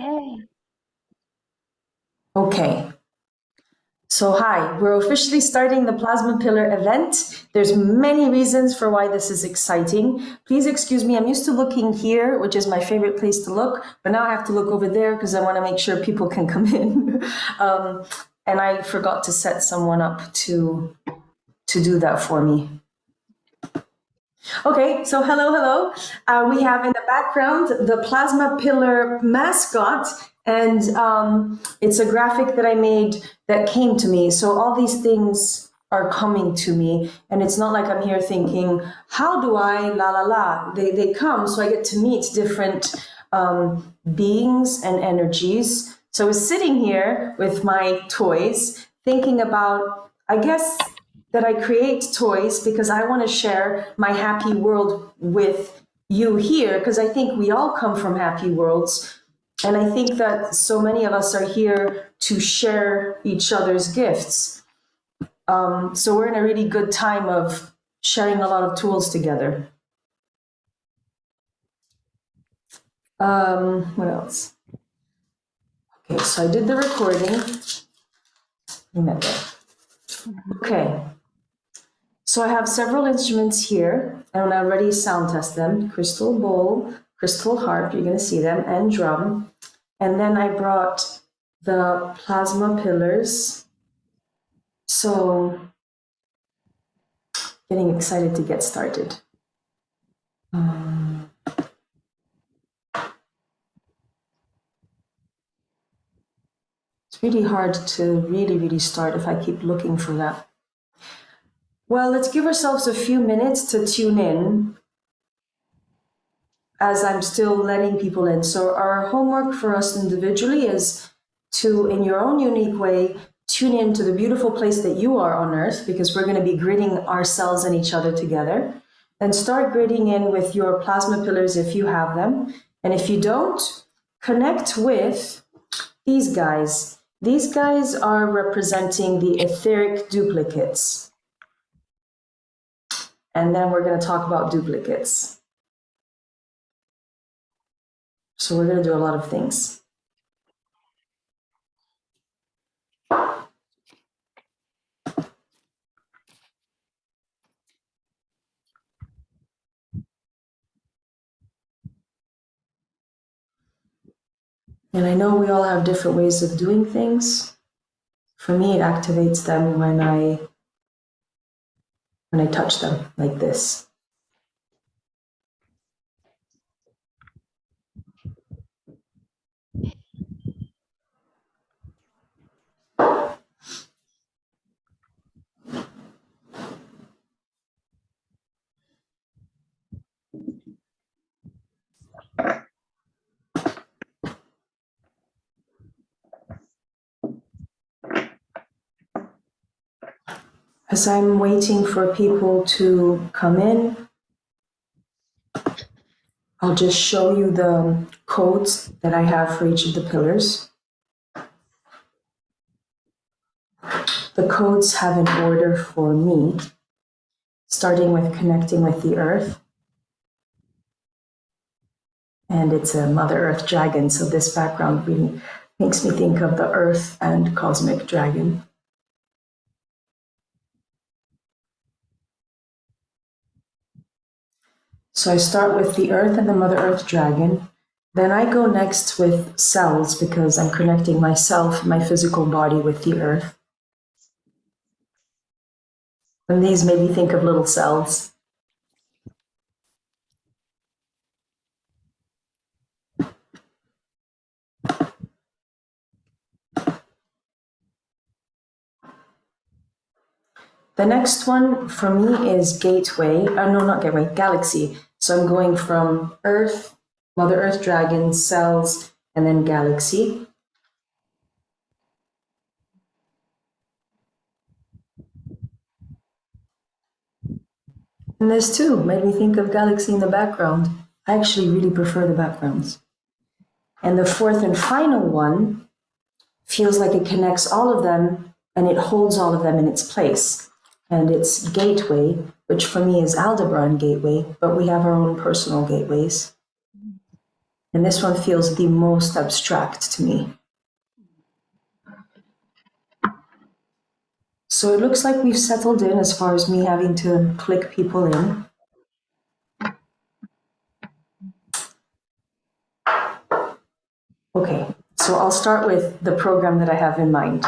Yay. Okay. So hi, we're officially starting the Plasma Pillar event. There's many reasons for why this is exciting. Please excuse me, I'm used to looking here, which is my favorite place to look, but now I have to look over there because I want to make sure people can come in. And I forgot to set someone up to do that for me. Okay, so hello. We have in the background the Plasma Pillar mascot, and it's a graphic that I made that came to me. So all these things are coming to me, and it's not like I'm here thinking, how do I la la la? They come, so I get to meet different beings and energies. So I was sitting here with my toys, thinking about, I guess, that I create toys because I want to share my happy world with you here, because I think we all come from happy worlds. And I think that so many of us are here to share each other's gifts. So we're in a really good time of sharing a lot of tools together. What else? Okay, so I did the recording. Remember. Okay. So I have several instruments here, and I already sound test them. Crystal bowl, crystal harp, you're going to see them, and drum. And then I brought the plasma pillars. So getting excited to get started. It's really hard to really start if I keep looking for that. Well, let's give ourselves a few minutes to tune in as I'm still letting people in. So our homework for us individually is to, in your own unique way, tune in to the beautiful place that you are on Earth, because we're going to be gridding ourselves and each other together. And start gridding in with your plasma pillars if you have them. And if you don't, connect with these guys. These guys are representing the etheric duplicates. And then we're going to talk about duplicates. So we're going to do a lot of things. And I know we all have different ways of doing things. For me, it activates them when I touch them like this. As I'm waiting for people to come in, I'll just show you the codes that I have for each of the pillars. The codes have an order for me, starting with connecting with the earth. And it's a Mother Earth dragon, so this background really makes me think of the earth and cosmic dragon. So I start with the earth and the Mother Earth dragon. Then I go next with cells, because I'm connecting myself, my physical body, with the earth. And these made me think of little cells. The next one for me is gateway. No, not gateway, galaxy. So I'm going from earth, Mother Earth dragon, cells, and then galaxy. And this too made me think of galaxy in the background. I actually really prefer the backgrounds. And the fourth and final one feels like it connects all of them and it holds all of them in its place. And it's gateway, which for me is Aldebaran gateway, but we have our own personal gateways. And this one feels the most abstract to me. So it looks like we've settled in as far as me having to click people in. Okay, so I'll start with the program that I have in mind.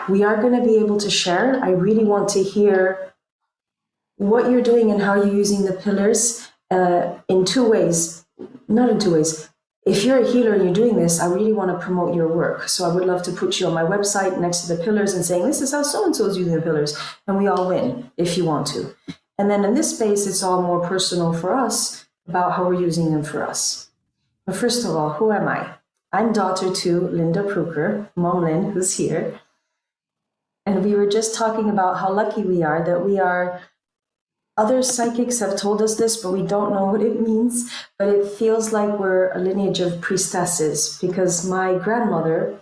We are going to be able to share. I really want to hear what you're doing and how you're using the pillars in two ways. Not in two ways. If you're a healer and you're doing this, I really want to promote your work. So I would love to put you on my website next to the pillars and saying, this is how so-and-so is using the pillars. And we all win if you want to. And then in this space, it's all more personal for us about how we're using them for us. But first of all, who am I? I'm daughter to Linda Pruker, Mom Lynn, who's here. And we were just talking about how lucky we are that we are. Other psychics have told us this, but we don't know what it means. But it feels like we're a lineage of priestesses because my grandmother,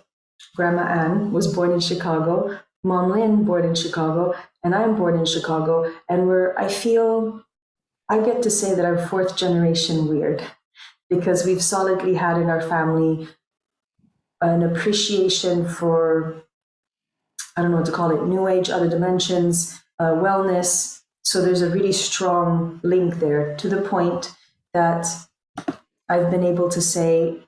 Grandma Anne, was born in Chicago, Mom Lynn born in Chicago, and I'm born in Chicago. And I get to say that I'm fourth generation weird because we've solidly had in our family an appreciation for, I don't know what to call it, new age, other dimensions, wellness. So there's a really strong link there to the point that I've been able to say,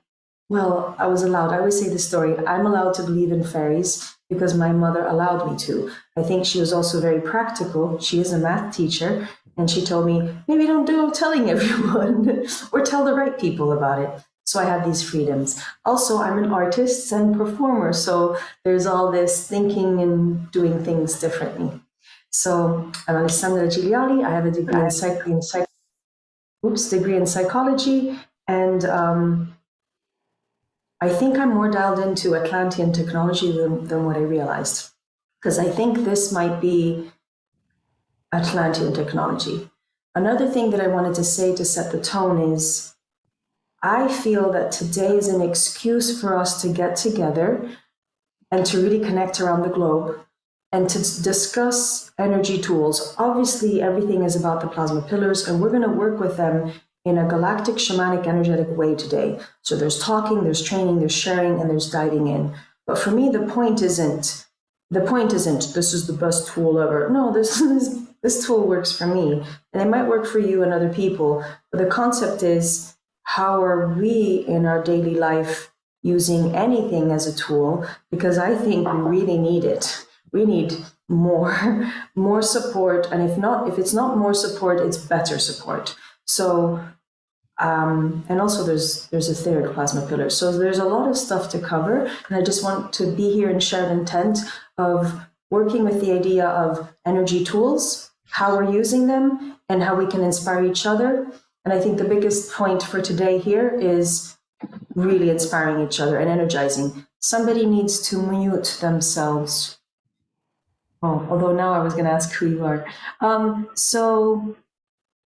well, I always say this story, I'm allowed to believe in fairies because my mother allowed me to. I think she was also very practical. She is a math teacher. And she told me, maybe don't do telling everyone or tell the right people about it. So I have these freedoms. Also, I'm an artist and performer. So there's all this thinking and doing things differently. So I'm Alessandra Giglioli. I have a degree in psychology, and I think I'm more dialed into Atlantean technology than what I realized, because I think this might be Atlantean technology. Another thing that I wanted to say to set the tone is, I feel that today is an excuse for us to get together and to really connect around the globe and to discuss energy tools. Obviously, everything is about the plasma pillars, and we're going to work with them in a galactic, shamanic, energetic way today. So there's talking, there's training, there's sharing, and there's diving in. But for me, the point isn't this is the best tool ever. No, this tool works for me, and it might work for you and other people. But the concept is, how are we in our daily life using anything as a tool? Because I think we really need it. We need more support, and if it's not more support, it's better support. So, and also there's a third plasma pillar. So there's a lot of stuff to cover, and I just want to be here and share an intent of working with the idea of energy tools, how we're using them, and how we can inspire each other. And I think the biggest point for today here is really inspiring each other and energizing. Somebody needs to mute themselves. Oh, although now I was going to ask who you are.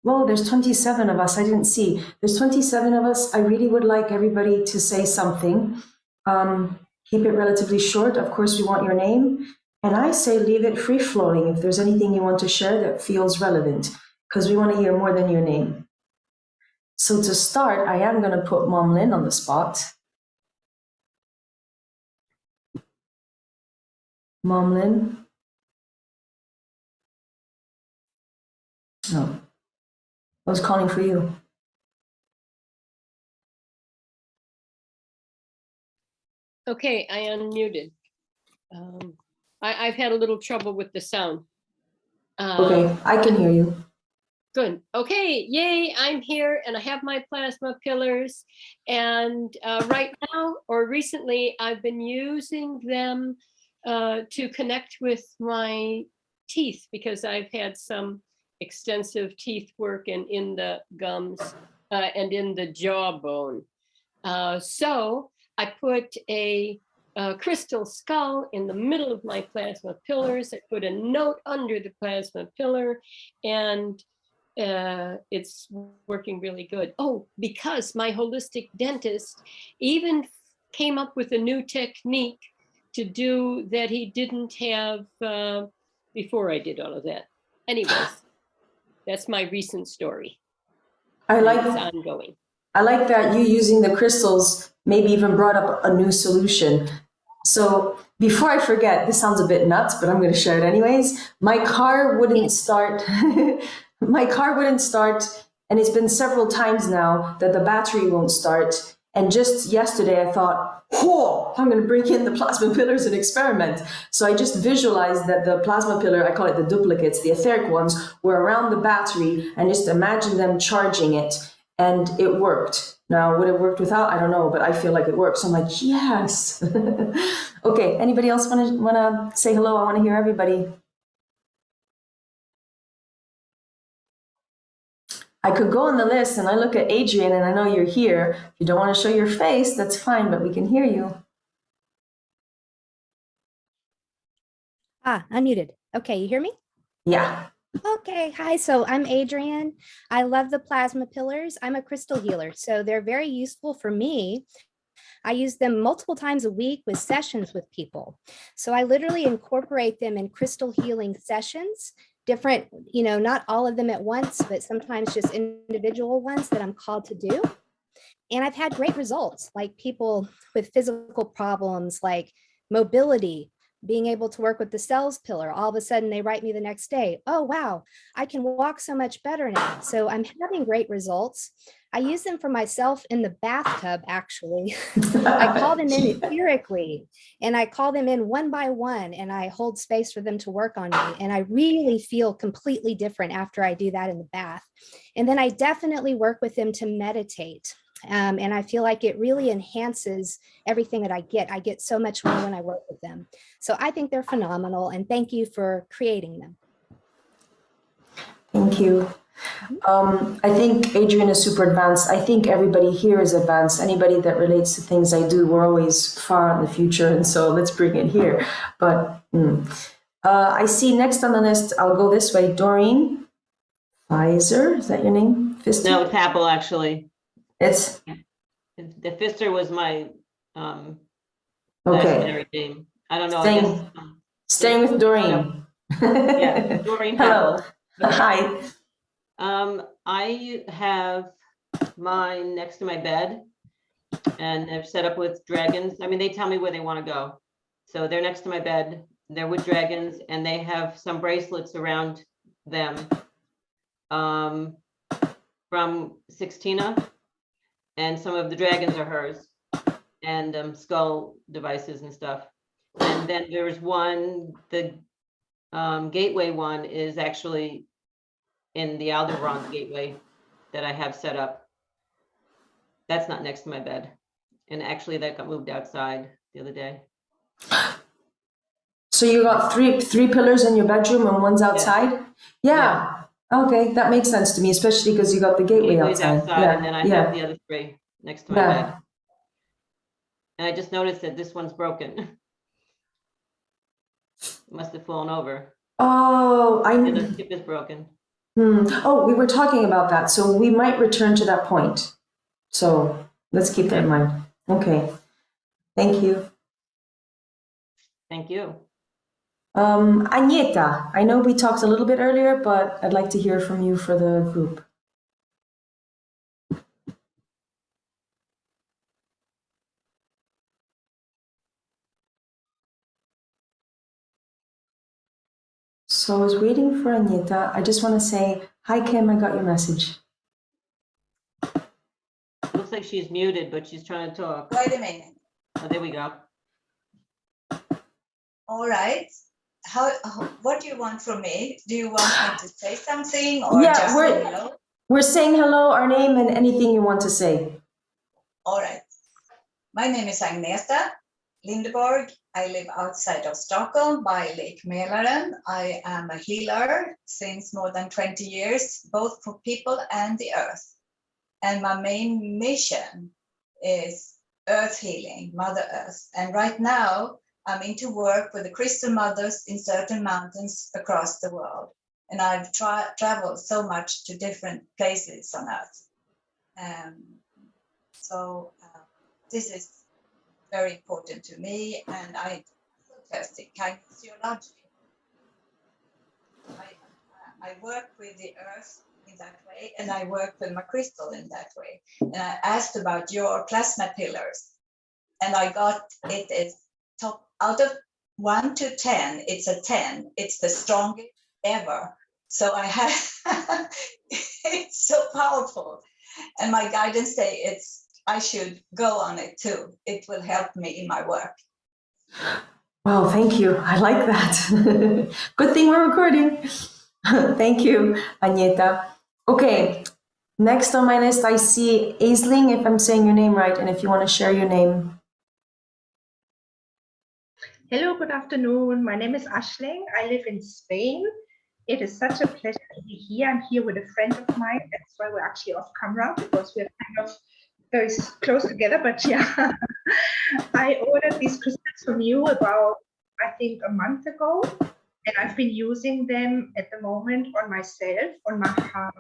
Well, there's 27 of us. I didn't see. There's 27 of us. I really would like everybody to say something. Keep it relatively short. Of course, we want your name. And I say leave it free-flowing if there's anything you want to share that feels relevant, because we want to hear more than your name. So to start, I am going to put Mom Lynn on the spot. Mom Lynn? No. I was calling for you. Okay, I unmuted. I've had a little trouble with the sound. Okay, I can hear you. Good. Okay, yay, I'm here and I have my plasma pillars. And right now, or recently, I've been using them to connect with my teeth because I've had some extensive teeth work and in the gums and in the jawbone. So I put a crystal skull in the middle of my plasma pillars. I put a note under the plasma pillar, and it's working really good. Oh, because my holistic dentist even came up with a new technique to do that he didn't have before I did all of that. Anyways, that's my recent story. I like it's ongoing. I like that you using the crystals maybe even brought up a new solution. So before I forget, this sounds a bit nuts, but I'm going to share it anyways. My car wouldn't start. My car wouldn't start, and it's been several times now that the battery won't start. And just yesterday, I thought, "Whoa! I'm going to bring in the plasma pillars and experiment." So I just visualized that the plasma pillar, I call it the duplicates, the etheric ones, were around the battery, and just imagine them charging it, and it worked. Now, would it worked without? I don't know, but I feel like it works. So I'm like, yes. Okay. Anybody else wanna say hello? I want to hear everybody. I could go on the list and I look at Adrian and I know you're here. If you don't want to show your face, that's fine, but we can hear you. Unmuted. Okay, you hear me? Yeah. Okay, hi. So I'm Adrian. I love the plasma pillars. I'm a crystal healer, so they're very useful for me. I use them multiple times a week with sessions with people. So I literally incorporate them in crystal healing sessions, different, not all of them at once, but sometimes just individual ones that I'm called to do. And I've had great results, like people with physical problems, like mobility, being able to work with the cells pillar. All of a sudden they write me the next day, "Oh, wow, I can walk so much better now." So I'm having great results. I use them for myself in the bathtub, actually. I call them in etherically, and I call them in one by one, and I hold space for them to work on me. And I really feel completely different after I do that in the bath. And then I definitely work with them to meditate. And I feel like it really enhances everything that I get. I get so much more when I work with them. So I think they're phenomenal, and thank you for creating them. Thank you. I think Adrian is super advanced. I think everybody here is advanced. Anybody that relates to things I do, we're always far in the future, and so let's bring it here. But I see next on the list, I'll go this way, Doreen Pfizer, is that your name? Pfister? No, it's Apple, actually. It's? The Pfister was my okay. name. I don't know. Staying with Doreen. Yeah, Doreen. Hello. Hi. I have mine next to my bed, and they're set up with dragons. I mean, they tell me where they want to go. So they're next to my bed. They're with dragons, and they have some bracelets around them from Sixtina, and some of the dragons are hers, and skull devices and stuff. And then there's one, the gateway one is actually in the Aldebaran gateway that I have set up. That's not next to my bed. And actually that got moved outside the other day. So you got three pillars in your bedroom and one's outside? Yeah. Okay, that makes sense to me, especially because you got the gateway outside. Yeah. And then I have the other three next to my bed. And I just noticed that this one's broken. It must have fallen over. Oh, the tip is broken. Oh, we were talking about that, so we might return to that point. So let's keep that in mind. Okay, thank you. Thank you. Agneta, I know we talked a little bit earlier, but I'd like to hear from you for the group. So I was waiting for Agneta. I just want to say, hi, Kim, I got your message. Looks like she's muted, but she's trying to talk. Wait a minute. Oh, there we go. All right. What do you want from me? Do you want me to say something or just say hello? We're saying hello, our name, and anything you want to say. All right. My name is Agneta Lindeborg. I live outside of Stockholm by Lake Mälaren. I am a healer since more than 20 years, both for people and the earth. And my main mission is earth healing, Mother Earth. And right now, I'm into work with the crystal mothers in certain mountains across the world. And I've traveled so much to different places on Earth. This is very important to me, and I testing kinesiology. I work with the Earth in in that way, and I work with my crystal in that way. And I asked about your plasma pillars, and I got it is top out of 1 to 10. It's a 10. It's the strongest ever. So I have it's so powerful, and my guidance say I should go on it too. It will help me in my work. Wow, thank you. I like that. Good thing we're recording. Thank you, Agneta. Okay, next on my list, I see Aisling, if I'm saying your name right, and if you want to share your name. Hello, good afternoon. My name is Ashling. I live in Spain. It is such a pleasure to be here. I'm here with a friend of mine. That's why we're actually off camera, because we're kind of very close together. But yeah, I ordered these crystals from you about, I think, a month ago. And I've been using them at the moment on myself, on my heart.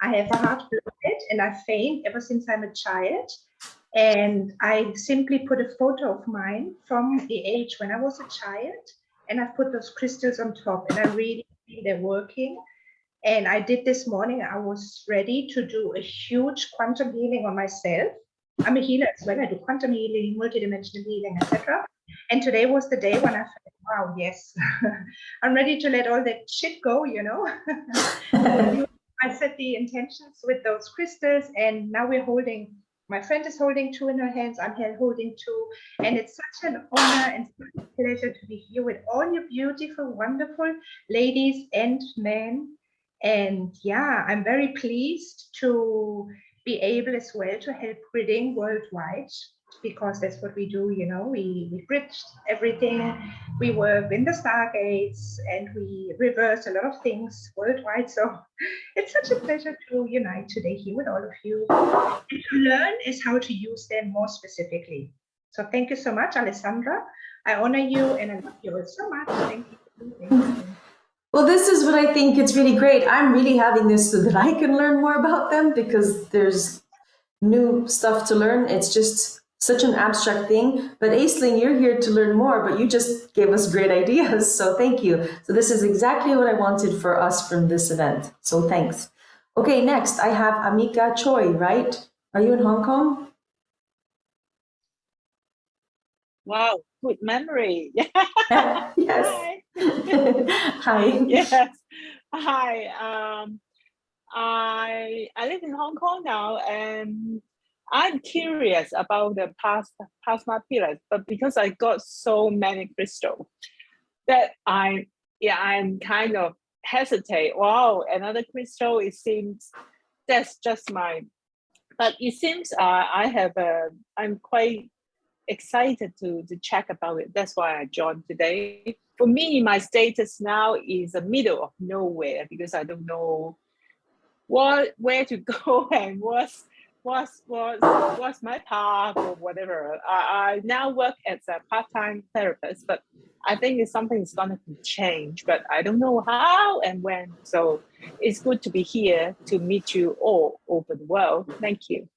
I have a heart blockage and I faint ever since I'm a child. And I simply put a photo of mine from the age when I was a child, and I've put those crystals on top, and I really feel they're working. And I did this morning, I was ready to do a huge quantum healing on myself. I'm a healer as well. I do quantum healing, multidimensional healing, etc. And today was the day when I felt, wow, yes, I'm ready to let all that shit go, you know. I set the intentions with those crystals, and now we're holding. My friend is holding 2 in her hands, I'm holding 2, and it's such an honor and such a pleasure to be here with all you beautiful, wonderful ladies and men. And yeah, I'm very pleased to be able as well to help reading worldwide, because that's what we do, you know, we bridge everything. We work in the Stargates and we reverse a lot of things worldwide. So it's such a pleasure to unite today here with all of you. And to learn is how to use them more specifically. So thank you so much, Alessandra. I honor you and I love you all so much. Thank you. Thank you. Well, this is what I think it's really great. I'm really having this so that I can learn more about them, because there's new stuff to learn. It's just such an abstract thing. But Aisling, you're here to learn more, but you just gave us great ideas. So thank you. So this is exactly what I wanted for us from this event. So thanks. Okay, next I have Amika Choi, right? Are you in Hong Kong? Wow, good memory. Yes. Hi. Hi. Yes. Hi. I live in Hong Kong now, and I'm curious about the plasma pillars, but because I got so many crystals that I'm kind of hesitate. Wow, another crystal. It seems that's just mine. But it seems I'm quite excited to check about it. That's why I joined today. For me, my status now is the middle of nowhere, because I don't know where to go and what's my path or whatever. I now work as a part-time therapist, but I think it's something that's gonna change, but I don't know how and when. So it's good to be here to meet you all over the world. Thank you.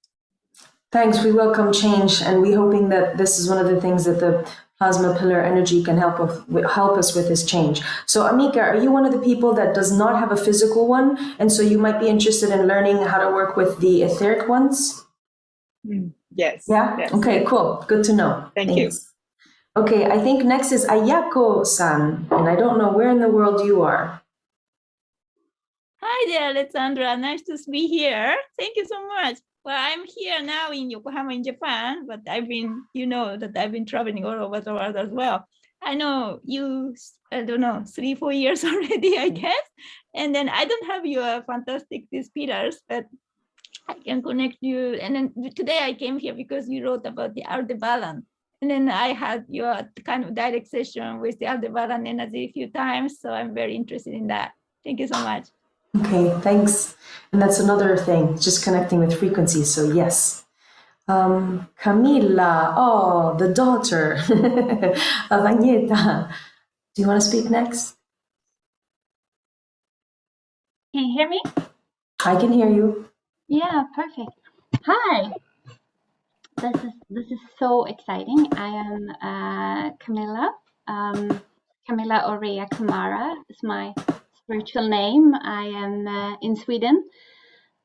Thanks. We welcome change, and we're hoping that this is one of the things that the plasma pillar energy can help us with this change. So Amika, are you one of the people that does not have a physical one, and so you might be interested in learning how to work with the etheric ones? Yes. Yeah? Yes. Okay, cool. Good to know. Thank Thanks. You. Okay, I think next is Ayako-san, and I don't know where in the world you are. Hi there, Alessandra. Nice to be here. Thank you so much. Well, I'm here now in Yokohama in Japan, but I've been traveling all over the world as well. I know you, I don't know, 3-4 years already, I guess. And then I don't have your fantastic these pillars, but I can connect you. And then today I came here because you wrote about the Aldebaran. And then I had your kind of direct session with the Aldebaran energy a few times. So I'm very interested in that. Thank you so much. Okay, thanks. And that's another thing, just connecting with frequencies. So yes. Camila, oh, the daughter of Agneta. Do you want to speak next? Can you hear me? I can hear you. Yeah, perfect. Hi. This is so exciting. I am Camila. Camila Orea Kamara is my virtual name. I am in Sweden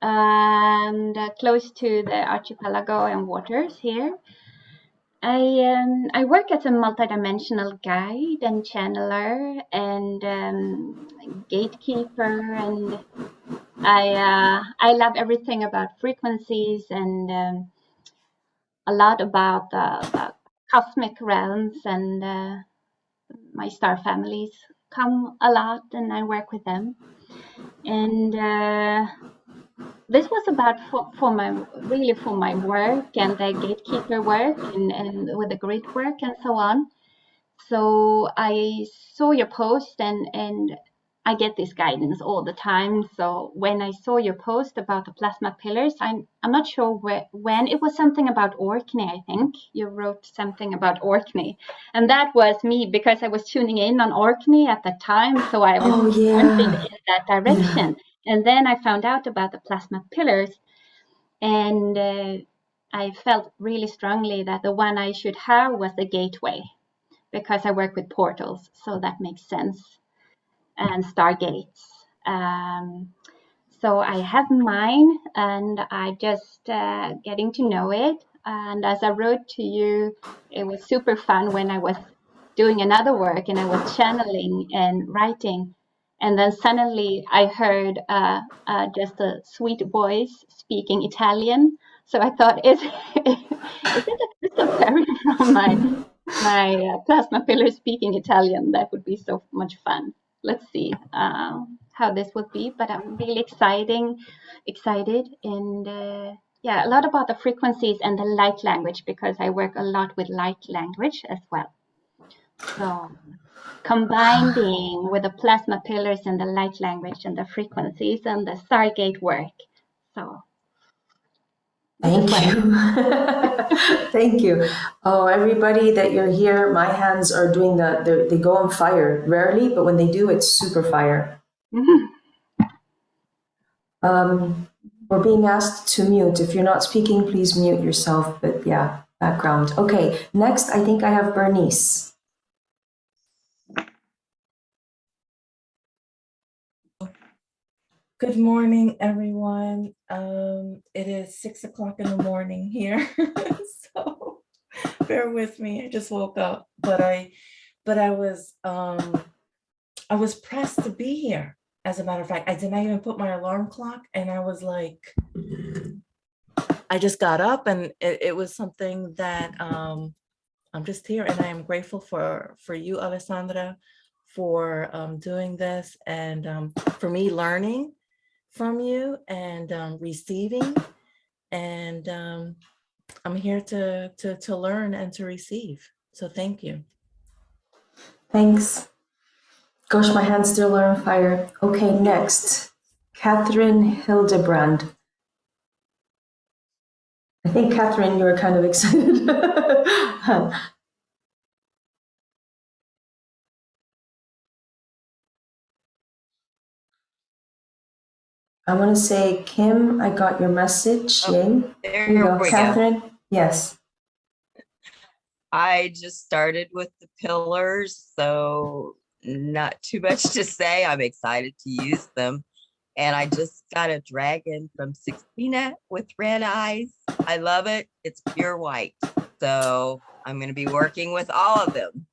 and close to the archipelago and waters here. I work as a multidimensional guide and channeler and gatekeeper, and I love everything about frequencies and a lot about the cosmic realms, and my star families come a lot, and I work with them. And this was about for my work and the gatekeeper work and with the grid work and so on. So I saw your post, and I get this guidance all the time. So when I saw your post about the plasma pillars, I'm not sure when it was something about Orkney. I think you wrote something about Orkney, and that was me because I was tuning in on Orkney at the time. So I was Oh jumping yeah. in that direction, and then I found out about the plasma pillars, and I felt really strongly that the one I should have was the gateway, because I work with portals, so that makes sense, and stargates. So I have mine, and I just getting to know it. And as I wrote to you, it was super fun when I was doing another work and I was channeling and writing, and then suddenly I heard just a sweet voice speaking Italian. So I thought, is it a crystal fairy from my plasma pillar speaking Italian? That would be so much fun. Let's see how this would be, but I'm really excited, and yeah, a lot about the frequencies and the light language, because I work a lot with light language as well. So combining with the plasma pillars and the light language and the frequencies and the Stargate work. So Thank you. Thank you. Oh, everybody that you're here, my hands are doing they go on fire. Rarely, but when they do, it's super fire. We're being asked to mute. If you're not speaking, please mute yourself. But yeah, background. Okay, next, I think I have Bernice. Good morning, everyone. It is 6 o'clock in the morning here, so bear with me. I just woke up, but I was pressed to be here. As a matter of fact, I did not even put my alarm clock, and I was like, I just got up, and it was something that I'm just here, and I am grateful for you, Alessandra, for doing this, and for me learning from you and receiving, and I'm here to learn and to receive. So thank you. Thanks. Gosh, my hands still are on fire. Okay, next, Catherine Hildebrand. I think, Catherine, you were kind of excited. I want to say, Kim, I got your message. Yay. There Here you go. we Catherine, go. yes. I just started with the pillars, so not too much to say. I'm excited to use them. And I just got a dragon from Sixtina with red eyes. I love it. It's pure white. So I'm going to be working with all of them.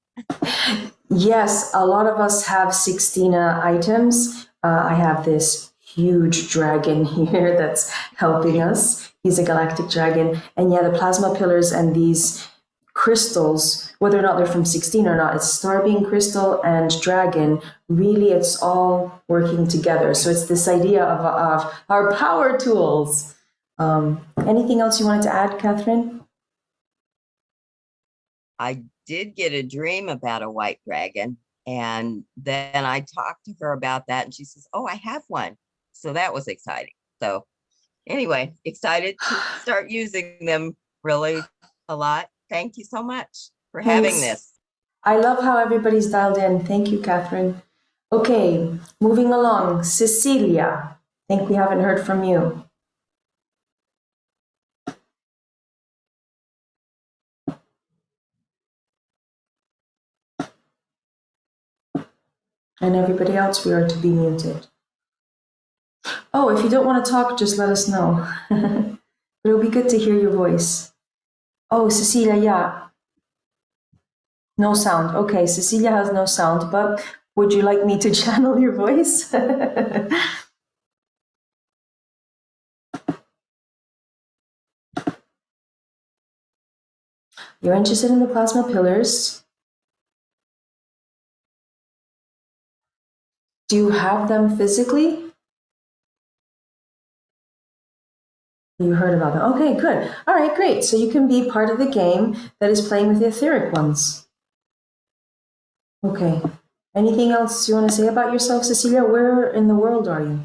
Yes, a lot of us have Sixtina items. I have this huge dragon here that's helping us. He's a galactic dragon. And yeah, the plasma pillars and these crystals, whether or not they're from 16 or not, it's starbeam crystal and dragon. Really, it's all working together. So it's this idea of our power tools. Anything else you wanted to add, Catherine? I did get a dream about a white dragon, and then I talked to her about that, and she says, oh, I have one. So that was exciting. So anyway, excited to start using them really a lot. Thank you so much for having this. I love how everybody's dialed in. Thank you, Catherine. Okay, moving along. Cecilia, I think we haven't heard from you. And everybody else, we are to be muted. Oh, if you don't want to talk, just let us know. It'll be good to hear your voice. Oh, Cecilia, yeah. No sound. Okay, Cecilia has no sound, but would you like me to channel your voice? You're interested in the plasma pillars. Do you have them physically? You heard about them. Okay, good. All right, great. So you can be part of the game that is playing with the etheric ones. Okay. Anything else you want to say about yourself, Cecilia? Where in the world are you?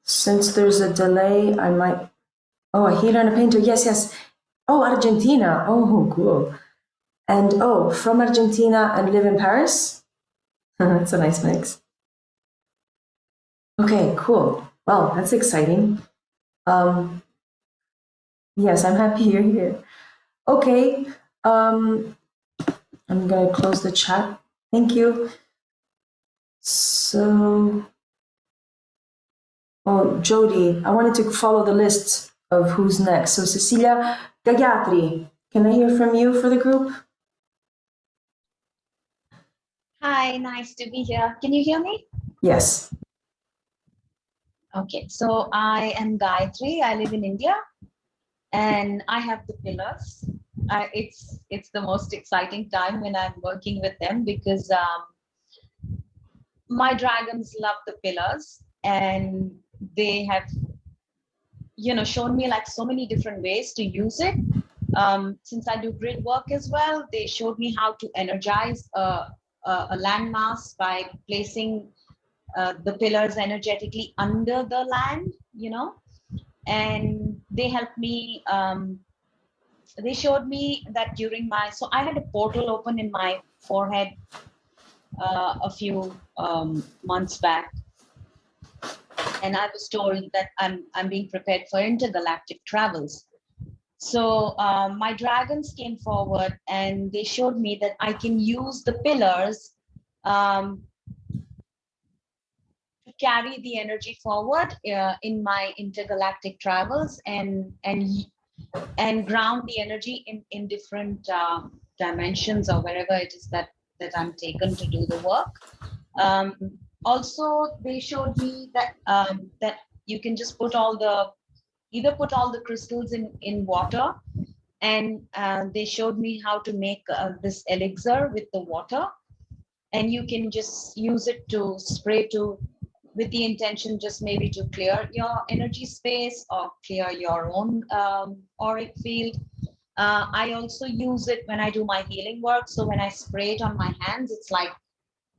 Since there's a delay, I might. Oh, a healer and a painter. Yes, yes. Oh, Argentina. Oh, cool. And oh, from Argentina and live in Paris? That's a nice mix. Okay, cool. Well, that's exciting. Yes, I'm happy you're here. Okay, I'm gonna close the chat. Thank you. So, oh, Jody, I wanted to follow the list of who's next. So, Cecilia Gagatri, can I hear from you for the group? Hi, nice to be here. Can you hear me? Yes. Okay, so I am Gayatri. I live in India, and I have the pillars. It's the most exciting time when I'm working with them because my dragons love the pillars, and they have, shown me like so many different ways to use it. Since I do grid work as well, they showed me how to energize a landmass by placing the pillars energetically under the land, and they helped me. They showed me that during so I had a portal open in my forehead a few months back, and I was told that I'm being prepared for intergalactic travels. So my dragons came forward and they showed me that I can use the pillars to carry the energy forward in my intergalactic travels and ground the energy in different dimensions or wherever it is that I'm taken to do the work. Also, they showed me that that you can just put all the crystals in water, and they showed me how to make this elixir with the water, and you can just use it to spray with the intention just maybe to clear your energy space or clear your own auric field. I also use it when I do my healing work. So when I spray it on my hands, it's like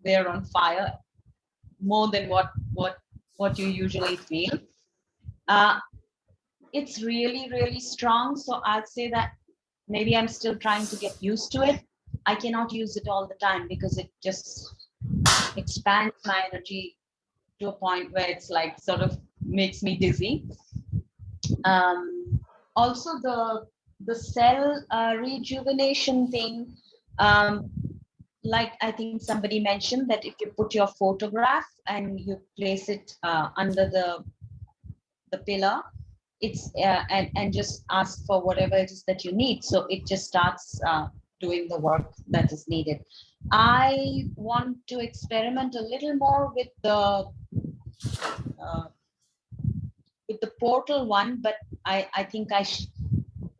they're on fire more than what you usually feel. It's really, really strong. So I'd say that maybe I'm still trying to get used to it. I cannot use it all the time because it just expands my energy to a point where it's like sort of makes me dizzy. Also the cell rejuvenation thing, like I think somebody mentioned that if you put your photograph and you place it under the pillar, it's and just ask for whatever it is that you need, so it just starts doing the work that is needed. I want to experiment a little more with the portal one, but I think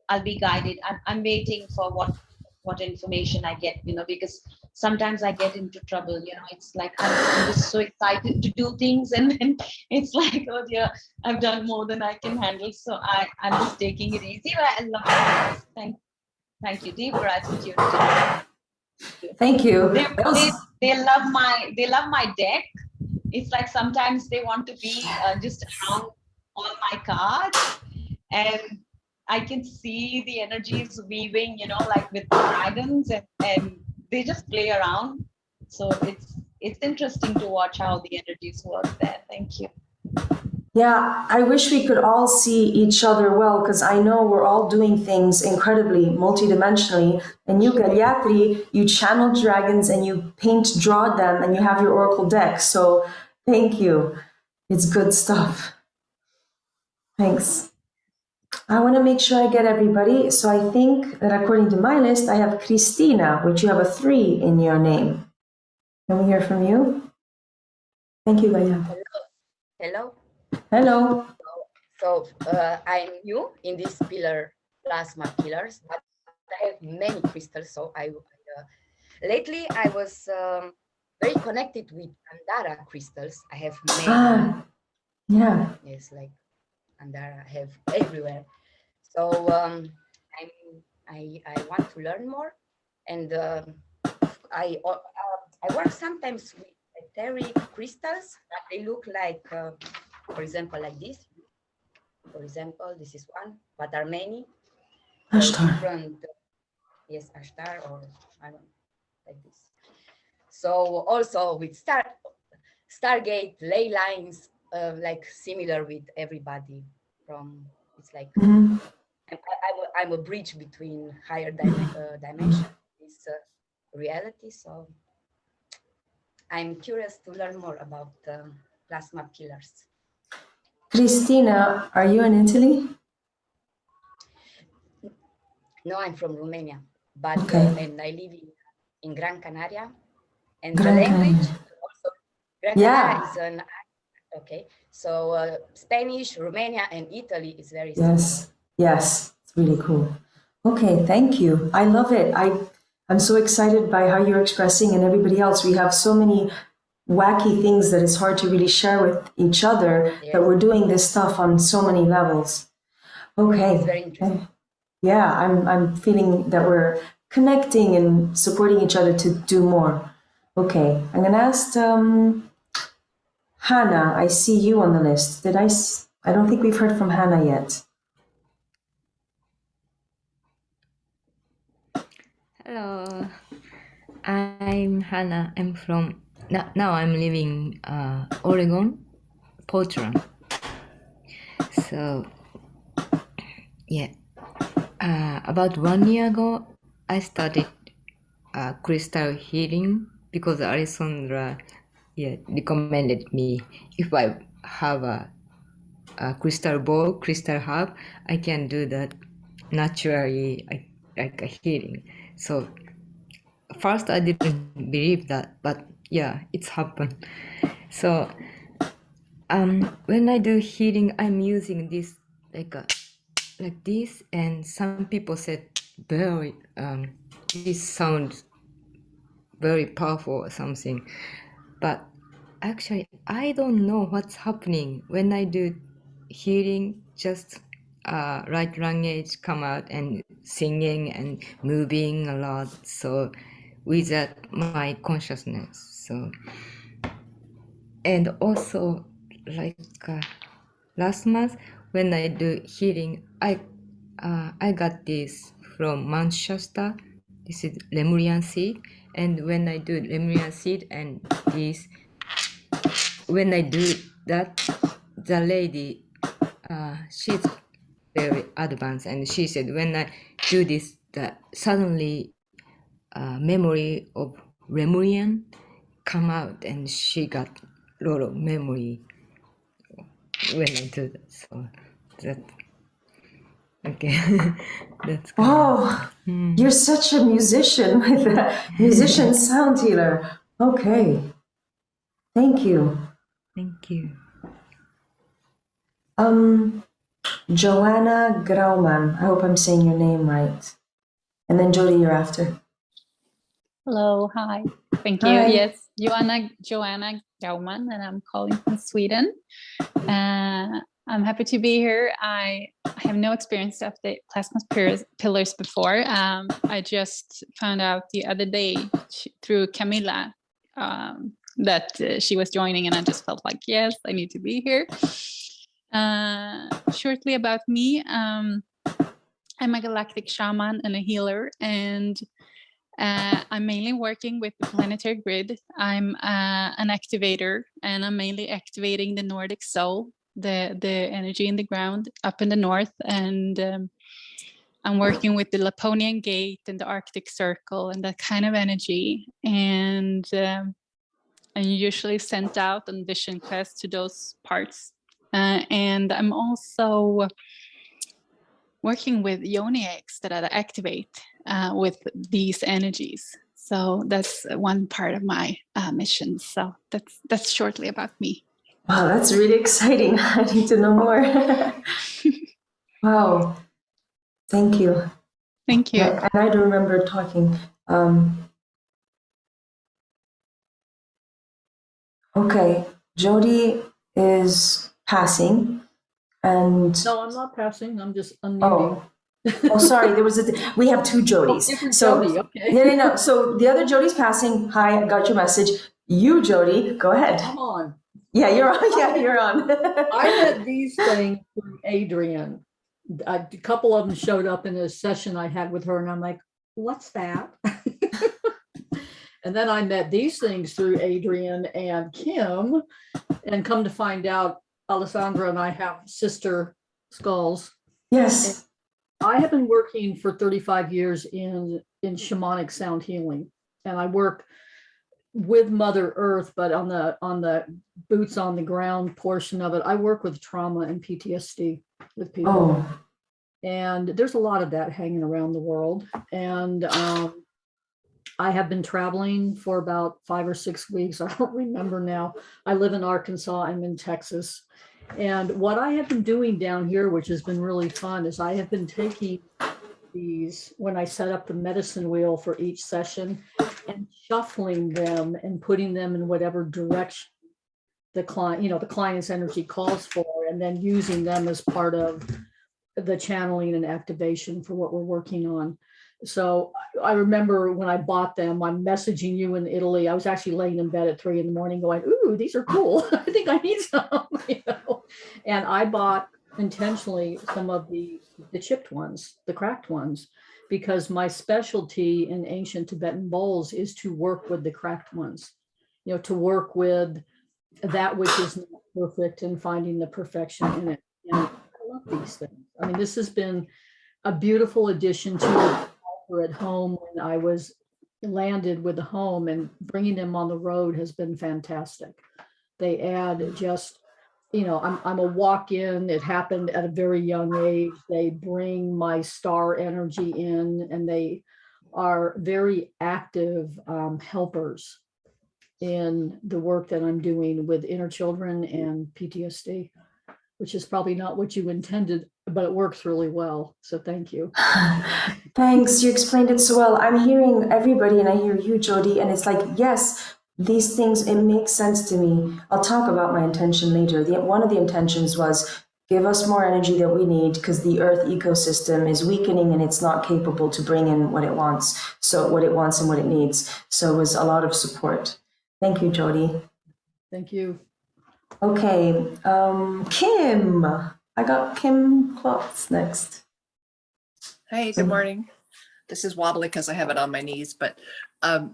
I'll be guided. I'm waiting for what information I get, because sometimes I get into trouble, it's like I'm just so excited to do things, and then it's like, oh dear, I've done more than I can handle. So I'm just taking it easy. But I love it. Thank you, deep gratitude. Thank you. They love my deck. It's like sometimes they want to be just around all my cards, and I can see the energies weaving, like with the dragons, and they just play around. So it's interesting to watch how the energies work there. Thank you. Yeah, I wish we could all see each other well, because I know we're all doing things incredibly multidimensionally. And you, Gayatri, you channel dragons and you draw them, and you have your oracle deck. So thank you. It's good stuff. Thanks. I want to make sure I get everybody. So I think that according to my list, I have Christina, which you have a 3 in your name. Can we hear from you? Thank you, Gaya. Hello. Hello. So I'm new in these pillar plasma pillars, but I have many crystals. So lately I was very connected with Andara crystals. I have many. Yeah. Yes, like Andara I have everywhere. So I want to learn more, and I work sometimes with etheric crystals, but they look like, for example, like this. For example, this is one, but there are many. Ashtar. Different, yes, Ashtar, or I don't know, like this. So also with Stargate ley lines, like similar with everybody. It's like I'm a bridge between higher dimension, this reality. So I'm curious to learn more about plasma pillars. Christina, are you in Italy? No, I'm from Romania, but Okay. and I live in Gran Canaria. And Gran the language Canaria. also, Gran Yeah. Canaria is an, okay. So Spanish, Romania, and Italy is very Yes. Yes. It's really cool. Okay, thank you. I love it. I'm so excited by how you're expressing, and everybody else. We have so many wacky things that it's hard to really share with each other, that we're doing this stuff on so many levels. Okay. It's very interesting. Yeah, I'm feeling that we're connecting and supporting each other to do more. Okay, I'm gonna ask Hannah. I see you on the list. I don't think we've heard from Hannah yet. Hello, I'm Hannah. I'm from now I'm living Oregon, Portland. So yeah, about 1 year ago, I started crystal healing because Alessandra recommended me if I have a crystal ball, crystal herb, I can do that naturally, like a healing. So first I didn't believe that, but yeah, it's happened. So when I do healing, I'm using this like this, and some people said very this sounds very powerful or something, but actually I don't know what's happening when I do healing. Just right language come out and singing and moving a lot, so with that my consciousness. So and also like last month when I do healing, I got this from Manchester. This is Lemurian seed, and when I do Lemurian seed and this, when I do that, the lady, she's very advanced, and she said when I do this, that suddenly memory of Lemurian come out, and she got a lot of memory when I do that. So that okay, that's good. Oh, you're such a musician with a musician sound healer. Okay, thank you. Thank you. Joanna Grauman. I hope I'm saying your name right. And then Jody, you're after. Hello, hi. Thank you. Hi. Yes, Joanna Gauman, and I'm calling from Sweden. I'm happy to be here. I have no experience of the plasma pillars before. I just found out the other day through Camilla that she was joining, and I just felt like, yes, I need to be here. Shortly about me, I'm a galactic shaman and a healer, and I'm mainly working with the planetary grid. I'm an activator, and I'm mainly activating the Nordic soul, the energy in the ground up in the north. And I'm working with the Laponian gate and the Arctic circle and that kind of energy. And I'm usually sent out on vision quest to those parts. And I'm also working with yoni eggs that I activate with these energies. So that's one part of my mission. So that's shortly about me. Wow, that's really exciting. I need to know more. Wow. Thank you. Thank you. And I do remember talking. Okay, Jody is passing, and No, I'm not passing. I'm just unmuting. Oh, sorry. We have two Jodys. Different So Jody, okay. no. So the other Jody's passing. Hi, I got your message. You, Jody, go ahead. Come on. Yeah, you're on. Yeah, you're on. I met these things through Adrian. A couple of them showed up in a session I had with her, and I'm like, what's that? And then I met these things through Adrian and Kim, and come to find out, Alessandra and I have sister skulls. Yes. And I have been working for 35 years in shamanic sound healing, and I work with Mother Earth, but on the boots on the ground portion of it, I work with trauma and PTSD with people. Oh. And there's a lot of that hanging around the world. And I have been traveling for about 5 or 6 weeks. I don't remember now. I live in Arkansas. I'm in Texas. And what I have been doing down here, which has been really fun, is I have been taking these, when I set up the medicine wheel for each session, and shuffling them and putting them in whatever direction the client, the client's energy calls for, and then using them as part of the channeling and activation for what we're working on. So I remember when I bought them, I'm messaging you in Italy. I was actually laying in bed at 3 a.m. going, ooh, these are cool. I think I need some, And I bought intentionally some of the chipped ones, the cracked ones, because my specialty in ancient Tibetan bowls is to work with the cracked ones, to work with that which is not perfect and finding the perfection in it. And I love these things. I mean, this has been a beautiful addition to the altar at home when I was landed with the home, and bringing them on the road has been fantastic. They add just, I'm a walk-in. It happened at a very young age. They bring my star energy in, and they are very active helpers in the work that I'm doing with inner children and PTSD, which is probably not what you intended, but it works really well. So thank you. Thanks. You explained it so well. I'm hearing everybody, and I hear you, Jody, and it's like, yes, these things, it makes sense to me. I'll talk about my intention later. One of the intentions was give us more energy that we need, because the Earth ecosystem is weakening and it's not capable to bring in what it wants. So what it wants and what it needs. So it was a lot of support. Thank you, Jody. Thank you. Okay, Kim. I got Kim Klotz next. Hey, good morning. This is wobbly because I have it on my knees, but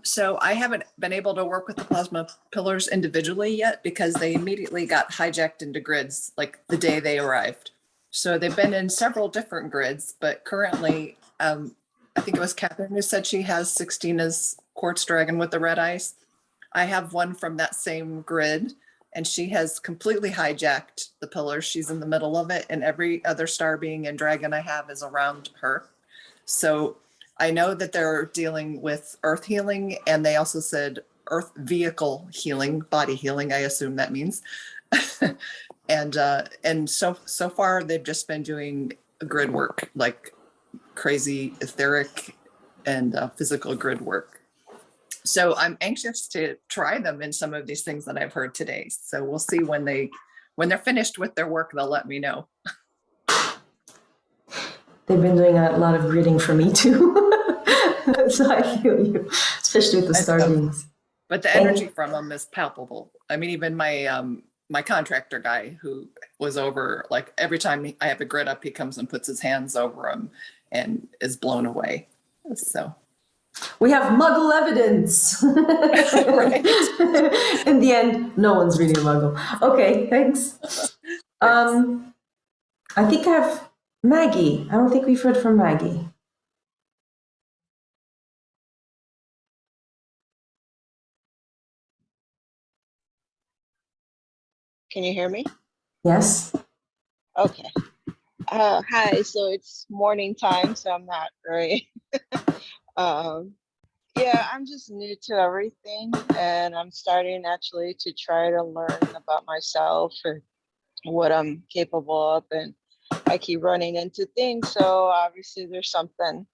so I haven't been able to work with the plasma pillars individually yet because they immediately got hijacked into grids like the day they arrived. So they've been in several different grids, but currently, I think it was Catherine who said she has 16's quartz dragon with the red eyes. I have one from that same grid, and she has completely hijacked the pillars. She's in the middle of it, and every other star being and dragon I have is around her. So I know that they're dealing with earth healing, and they also said earth vehicle healing, body healing, I assume that means. And so far they've just been doing grid work, like crazy etheric and physical grid work. So I'm anxious to try them in some of these things that I've heard today. So we'll see when they're finished with their work, they'll let me know. They've been doing a lot of gridding for me too. So I feel you, especially with the star beings. But the energy from them is palpable. I mean, even my my contractor guy who was over, like every time I have a grid up, he comes and puts his hands over them and is blown away. So We have Muggle evidence. In the end, no one's really a Muggle. Okay, thanks. I think I have Maggie. I don't think we've heard from Maggie. Can you hear me? Yes. Okay. Hi, so it's morning time, so I'm not very, yeah, I'm just new to everything and I'm starting actually to try to learn about myself and what I'm capable of. And I keep running into things, so obviously there's something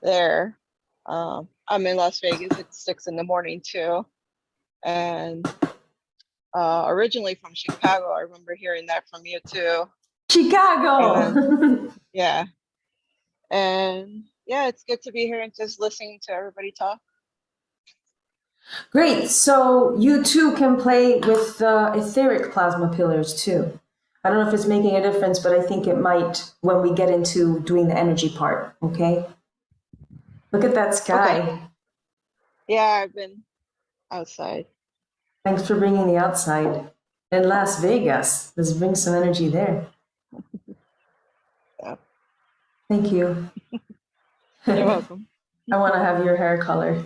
there. I'm in Las Vegas, it's 6 in the morning too. And originally from Chicago, I remember hearing that from you too. Chicago! Yeah. And yeah, it's good to be here and just listening to everybody talk. Great. So you too can play with the etheric plasma pillars too. I don't know if it's making a difference, but I think it might when we get into doing the energy part. Okay. Look at that sky. Okay. Yeah, I've been outside. Thanks for bringing the outside. And Las Vegas. Let's bring some energy there. Yeah. Thank you. You're welcome. I want to have your hair color.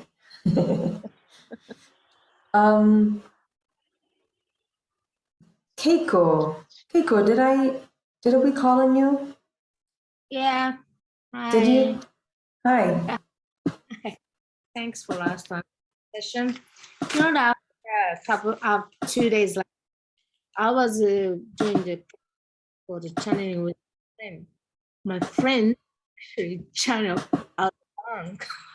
Keiko. Keiko, did we call on you? Yeah. Did you? Hi. Hi. Thanks for last time session. You know that a couple of 2 days later, I was doing the for the channeling with them. My friend actually channeled out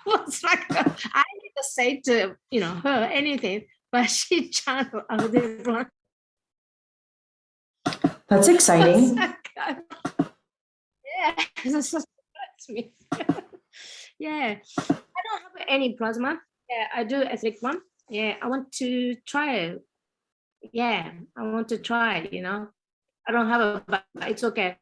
was like I didn't say to her anything, but she channeled out the That's exciting. Yeah, that's so surprised me. Yeah, I don't have any plasma. Yeah, I do etheric one. Yeah, I want to try it. Yeah, I want to try it. I don't have a, but it's okay.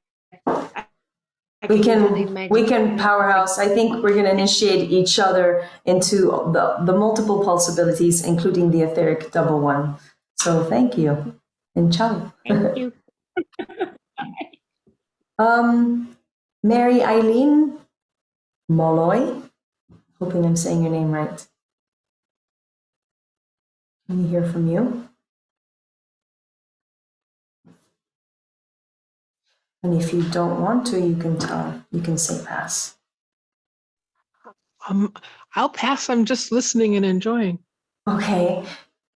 We can powerhouse. I think we're going to initiate each other into the multiple possibilities, including the etheric double one. So thank you and ciao. Thank you. Mary Eileen Molloy. Hoping I'm saying your name right. Can we hear from you? And if you don't want to, you can say pass. I'll pass. I'm just listening and enjoying. Okay.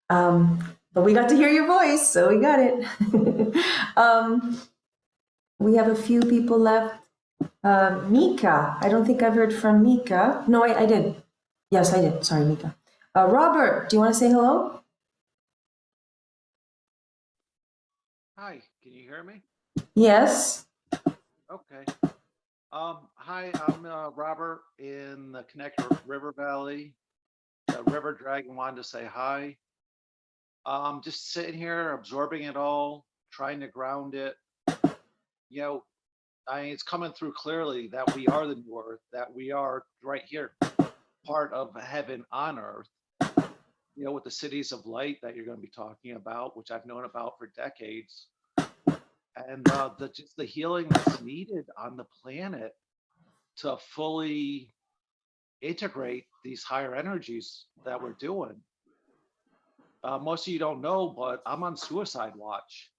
But we got to hear your voice, so we got it. We have a few people left. Mika. I don't think I've heard from Mika. No, I did. Yes, I did. Sorry, Mika. Robert, do you want to say hello? Hi, can you hear me? Yes. Okay. Hi, I'm Robert in the Connector River Valley. The River Dragon wanted to say hi. Just sitting here, absorbing it all, trying to ground it. It's coming through clearly that we are the new earth, that we are right here, part of heaven on earth. With the cities of light that you're going to be talking about, which I've known about for decades. And just the healing that's needed on the planet to fully integrate these higher energies that we're doing. Most of you don't know, but I'm on suicide watch.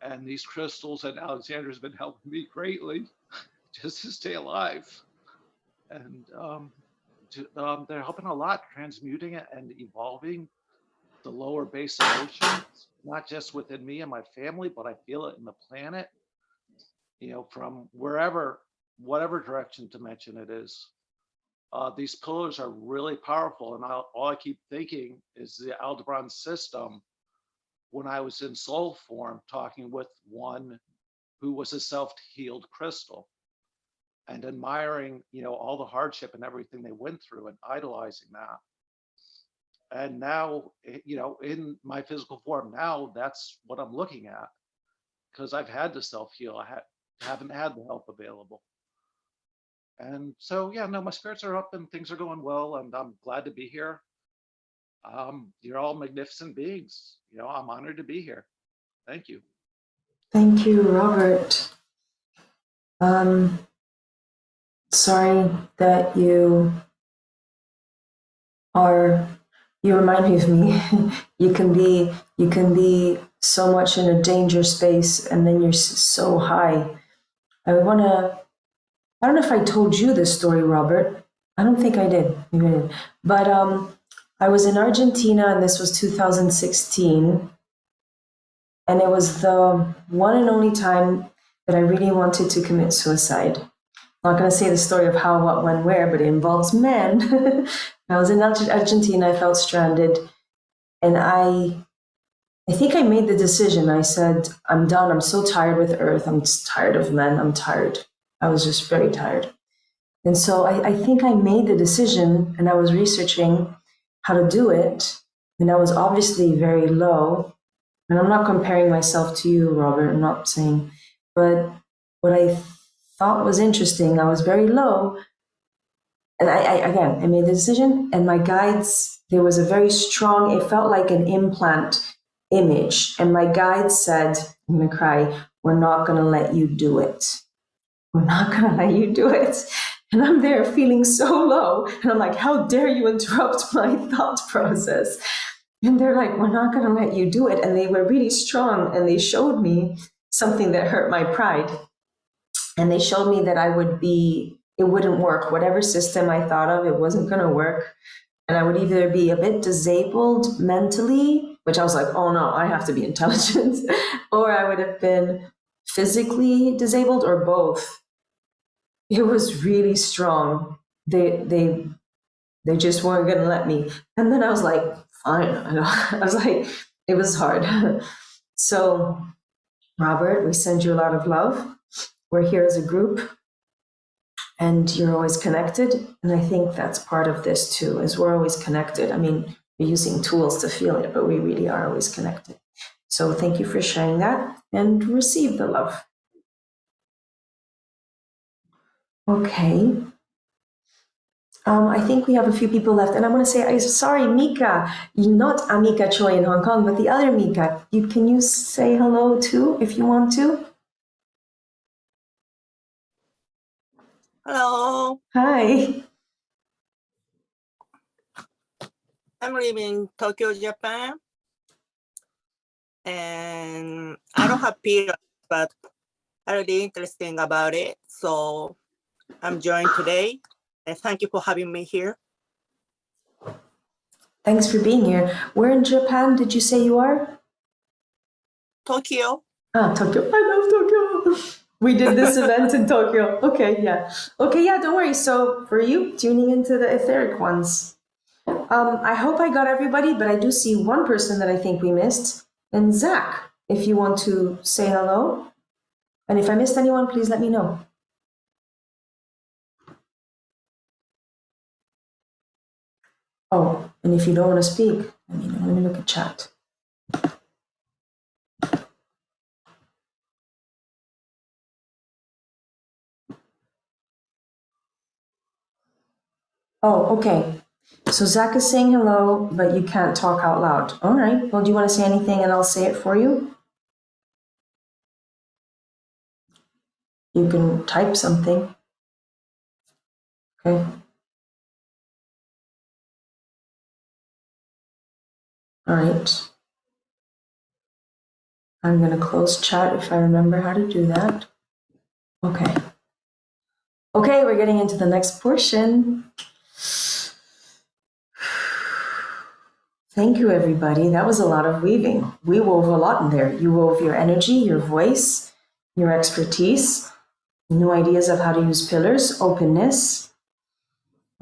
And these crystals and Alexandra's been helping me greatly just to stay alive. And they're helping a lot, transmuting it and evolving the lower base emotions, not just within me and my family, but I feel it in the planet, from wherever, whatever direction dimension it is. These pillars are really powerful. And all I keep thinking is the Aldebaran system. When I was in soul form, talking with one who was a self-healed crystal and admiring, all the hardship and everything they went through and idolizing that. And now, in my physical form now, that's what I'm looking at because I've had to self-heal. I haven't had the help available. And so, yeah, no, my spirits are up and things are going well, and I'm glad to be here. You're all magnificent beings. I'm honored to be here. Thank you. Thank you, Robert. Sorry that you remind me of me. you can be so much in a danger space and then you're so high. I don't know if I told you this story, Robert. I don't think I did. Maybe I did. But I was in Argentina and this was 2016. And it was the one and only time that I really wanted to commit suicide. I'm not going to say the story of how, what, when, where, but it involves men. I was in Argentina, I felt stranded. And I think I made the decision. I said, I'm done. I'm so tired with Earth. I'm just tired of men. I'm tired. I was just very tired. And so I think I made the decision and I was researching how to do it. And I was obviously very low. And I'm not comparing myself to you, Robert. I'm not saying, but what I thought was interesting, I was very low. And I made the decision and my guides, there was a very strong, it felt like an implant image. And my guide said, I'm going to cry, we're not going to let you do it. We're not going to let you do it. And I'm there feeling so low. And I'm like, how dare you interrupt my thought process? And they're like, we're not going to let you do it. And they were really strong. And they showed me something that hurt my pride. And they showed me that it wouldn't work. Whatever system I thought of, it wasn't going to work. And I would either be a bit disabled mentally, which I was like, oh no, I have to be intelligent, or I would have been physically disabled, or both. It was really strong. They just weren't going to let me. And then I was like, fine. I was like, it was hard. So, Robert, we send you a lot of love. We're here as a group. And you're always connected. And I think that's part of this too, is we're always connected. I mean, we're using tools to feel it, but we really are always connected. So thank you for sharing that and receive the love. Okay. I think we have a few people left. And I want to say, I'm sorry, Mika, not Amika Choi in Hong Kong, but the other Mika. Can you say hello too, if you want to? Hello, Hi. I'm living in Tokyo, Japan. And I don't have period, but I'm really interesting about it. So I'm joined today. And thank you for having me here. Thanks for being here. Where in Japan did you say you are? Tokyo. Ah, Tokyo. I love Tokyo. We did this event in Tokyo. Okay, yeah. Okay, yeah, don't worry. So for you, tuning into the etheric ones. I hope I got everybody, but I do see one person that I think we missed. And Zach, if you want to say hello. And if I missed anyone, please let me know. Oh, and if you don't want to speak, let me look at chat. Oh, okay. So Zach is saying hello, but you can't talk out loud. All right. Well, do you want to say anything and I'll say it for you? You can type something. Okay. All right. I'm going to close chat if I remember how to do that. Okay. Okay, we're getting into the next portion. Thank you, everybody. That was a lot of weaving. We wove a lot in there. You wove your energy, your voice, your expertise, new ideas of how to use pillars, openness.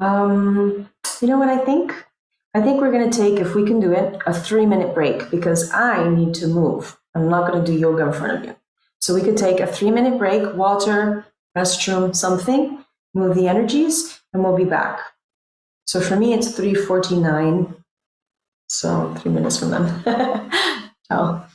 You know what I think? I think we're going to take, if we can do it, a 3-minute break because I need to move. I'm not going to do yoga in front of you. So we could take a 3-minute break, water, restroom, something, move the energies, and we'll be back. So for me, it's 3:49. So 3 minutes from then. Ciao.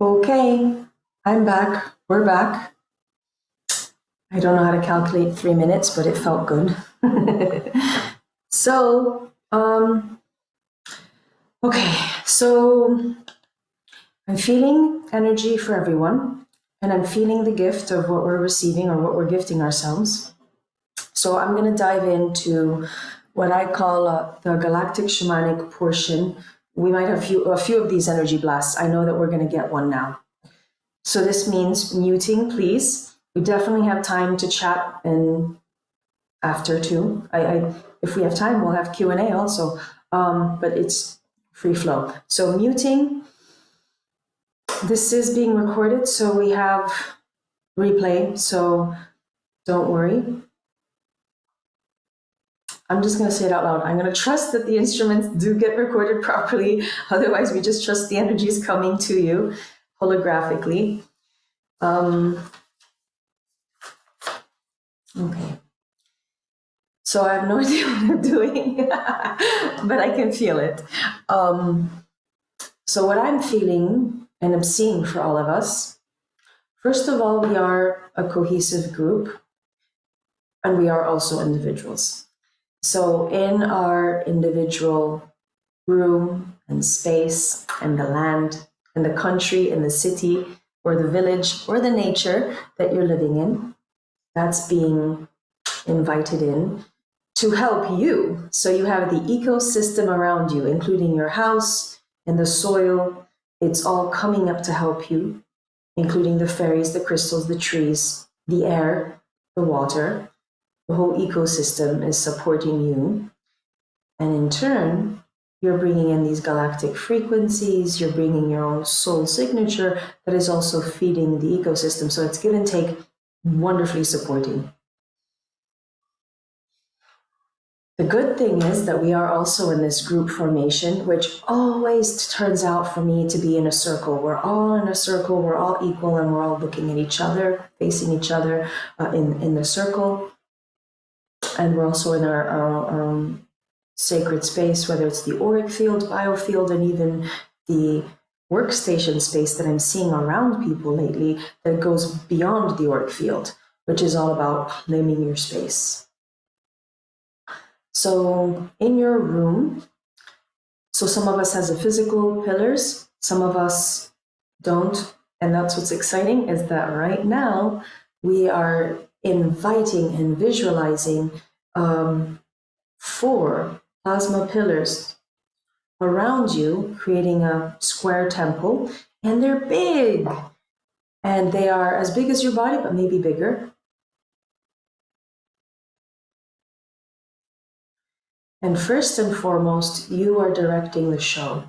Okay, I'm back. We're back. I don't know how to calculate 3 minutes, but it felt good. So, okay, so I'm feeling energy for everyone, and I'm feeling the gift of what we're receiving or what we're gifting ourselves. So I'm going to dive into what I call the galactic shamanic portion. We might have a few of these energy blasts. I know that we're going to get one now. So this means muting, please. We definitely have time to chat and after too. If we have time, we'll have Q&A also, but it's free flow. So muting, this is being recorded, so we have replay, so don't worry. I'm just going to say it out loud. I'm going to trust that the instruments do get recorded properly. Otherwise, we just trust the energies coming to you holographically. Okay. So I have no idea what I'm doing, but I can feel it. So what I'm feeling and I'm seeing for all of us, first of all, we are a cohesive group and we are also individuals. So in our individual room and space and the land and the country and the city or the village or the nature that you're living in, that's being invited in to help you. So you have the ecosystem around you, including your house and the soil. It's all coming up to help you, including the fairies, the crystals, the trees, the air, the water. The whole ecosystem is supporting you. And in turn, you're bringing in these galactic frequencies, you're bringing your own soul signature that is also feeding the ecosystem. So it's give and take, wonderfully supporting. The good thing is that we are also in this group formation, which always turns out for me to be in a circle. We're all in a circle, we're all equal, and we're all looking at each other, facing each other in the circle. And we're also in our own sacred space, whether it's the auric field, biofield, and even the workstation space that I'm seeing around people lately that goes beyond the auric field, which is all about claiming your space. So in your room, so some of us has the physical pillars, some of us don't. And that's what's exciting is that right now we are inviting and visualizing 4 plasma pillars around you, creating a square temple, and they're big. And they are as big as your body, but maybe bigger. And first and foremost, you are directing the show.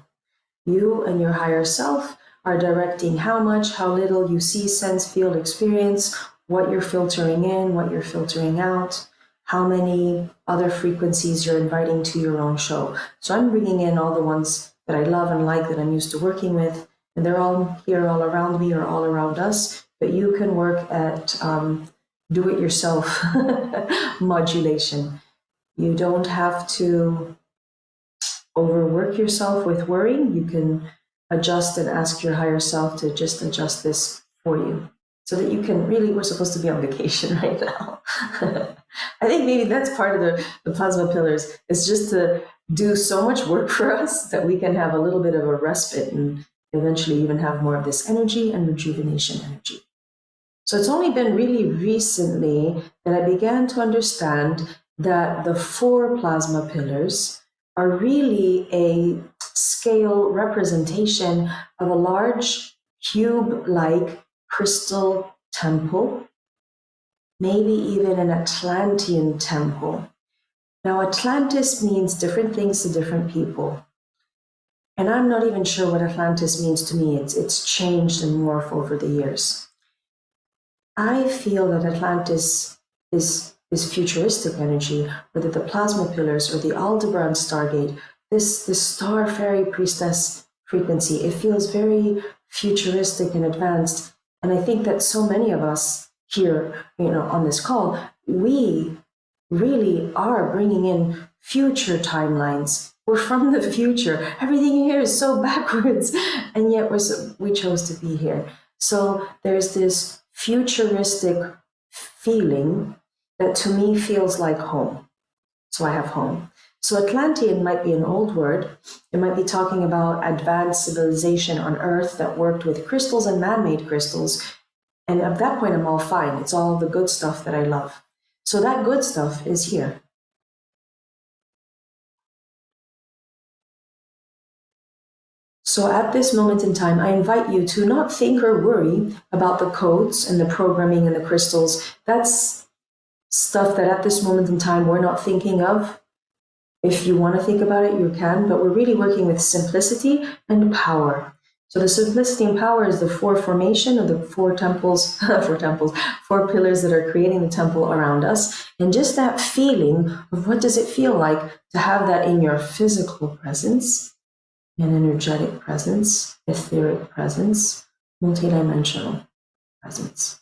You and your higher self are directing how much, how little you see, sense, feel, experience, what you're filtering in, what you're filtering out, how many other frequencies you're inviting to your own show. So I'm bringing in all the ones that I love and like that I'm used to working with, and they're all here, all around me or all around us, but you can work at do-it-yourself modulation. You don't have to overwork yourself with worrying. You can adjust and ask your higher self to just adjust this for you so that you can really, we're supposed to be on vacation right now. I think maybe that's part of the plasma pillars, is just to do so much work for us that we can have a little bit of a respite and eventually even have more of this energy and rejuvenation energy. So it's only been really recently that I began to understand that the 4 plasma pillars are really a scale representation of a large cube-like crystal temple, maybe even an Atlantean temple. Now, Atlantis means different things to different people. And I'm not even sure what Atlantis means to me. It's changed and morphed over the years. I feel that Atlantis is futuristic energy, whether the plasma pillars or the Aldebaran Stargate, this star fairy priestess frequency, it feels very futuristic and advanced. And I think that so many of us here, on this call, we really are bringing in future timelines We're from the future. Everything here is so backwards, and yet we chose to be here. So there's this futuristic feeling that to me feels like home. So I have home. So Atlantean might be an old word. It might be talking about advanced civilization on Earth that worked with crystals and man-made crystals. And at that point, I'm all fine. It's all the good stuff that I love. So that good stuff is here. So at this moment in time, I invite you to not think or worry about the codes and the programming and the crystals. That's stuff that at this moment in time, we're not thinking of. If you want to think about it, you can, but we're really working with simplicity and power. So the simplicity and power is the four formation of the four temples, four pillars that are creating the temple around us. And just that feeling of what does it feel like to have that in your physical presence, an energetic presence, etheric presence, multidimensional presence.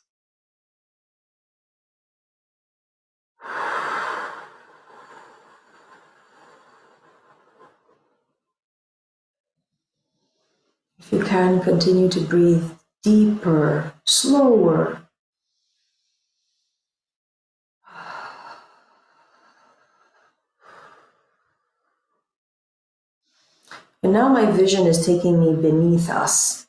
If you can, continue to breathe deeper, slower. And now my vision is taking me beneath us.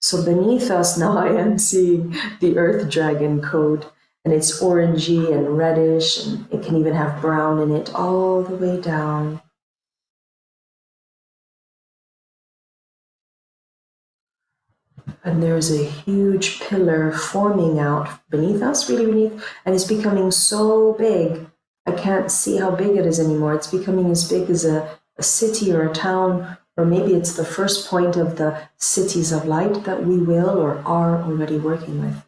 So beneath us now I am seeing the earth dragon code, and it's orangey and reddish, and it can even have brown in it all the way down. And there's a huge pillar forming out beneath us, really beneath, and it's becoming so big, I can't see how big it is anymore. It's becoming as big as a city or a town, or maybe it's the first point of the cities of light that we will or are already working with.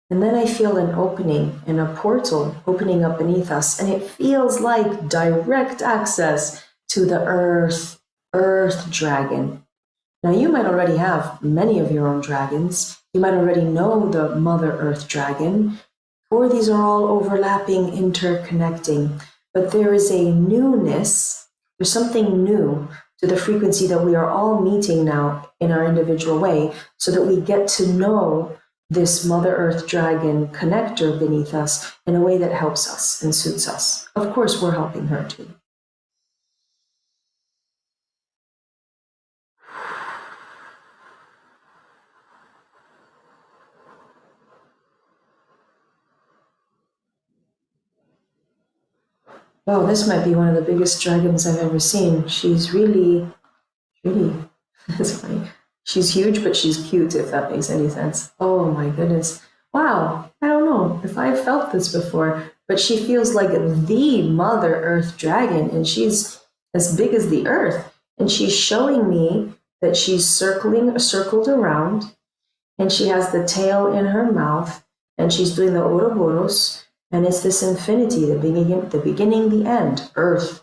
And then I feel an opening in a portal opening up beneath us, and it feels like direct access to the earth dragon. Now, you might already have many of your own dragons. You might already know the Mother Earth dragon, or these are all overlapping, interconnecting. But there is a newness, there's something new to the frequency that we are all meeting now in our individual way, so that we get to know this Mother Earth dragon connector beneath us in a way that helps us and suits us. Of course, we're helping her too. Wow, this might be one of the biggest dragons I've ever seen. She's really, that's funny. She's huge, but she's cute, if that makes any sense. Oh my goodness. Wow, I don't know if I've felt this before, but she feels like the Mother Earth dragon, and she's as big as the earth. And she's showing me that she's circled around, and she has the tail in her mouth, and she's doing the Ouroboros. And it's this infinity, the beginning, the end, birth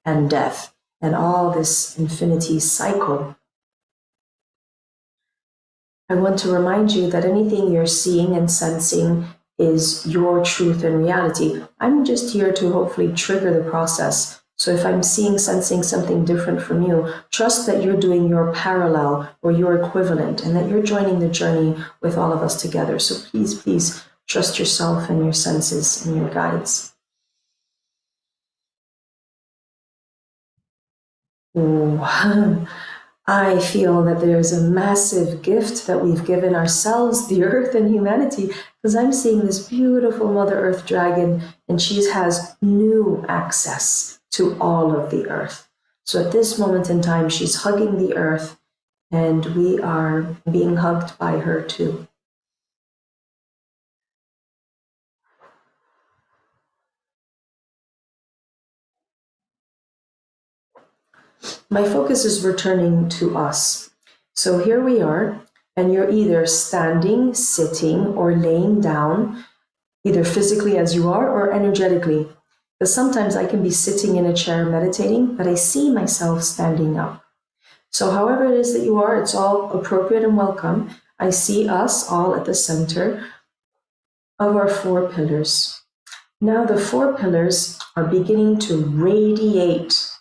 and death, and all this infinity cycle. I want to remind you that anything you're seeing and sensing is your truth and reality. I'm just here to hopefully trigger the process. So if I'm seeing, sensing something different from you, trust that you're doing your parallel or your equivalent, and that you're joining the journey with all of us together. So please, please, trust yourself and your senses and your guides. Ooh, I feel that there's a massive gift that we've given ourselves, the earth and humanity, because I'm seeing this beautiful Mother Earth dragon, and she has new access to all of the earth. So at this moment in time, she's hugging the earth, and we are being hugged by her too. My focus is returning to us. So here we are, and you're either standing, sitting, or laying down, either physically as you are or energetically. Because sometimes I can be sitting in a chair meditating, but I see myself standing up. So however it is that you are, it's all appropriate and welcome. I see us all at the center of our four pillars. Now the 4 pillars are beginning to radiate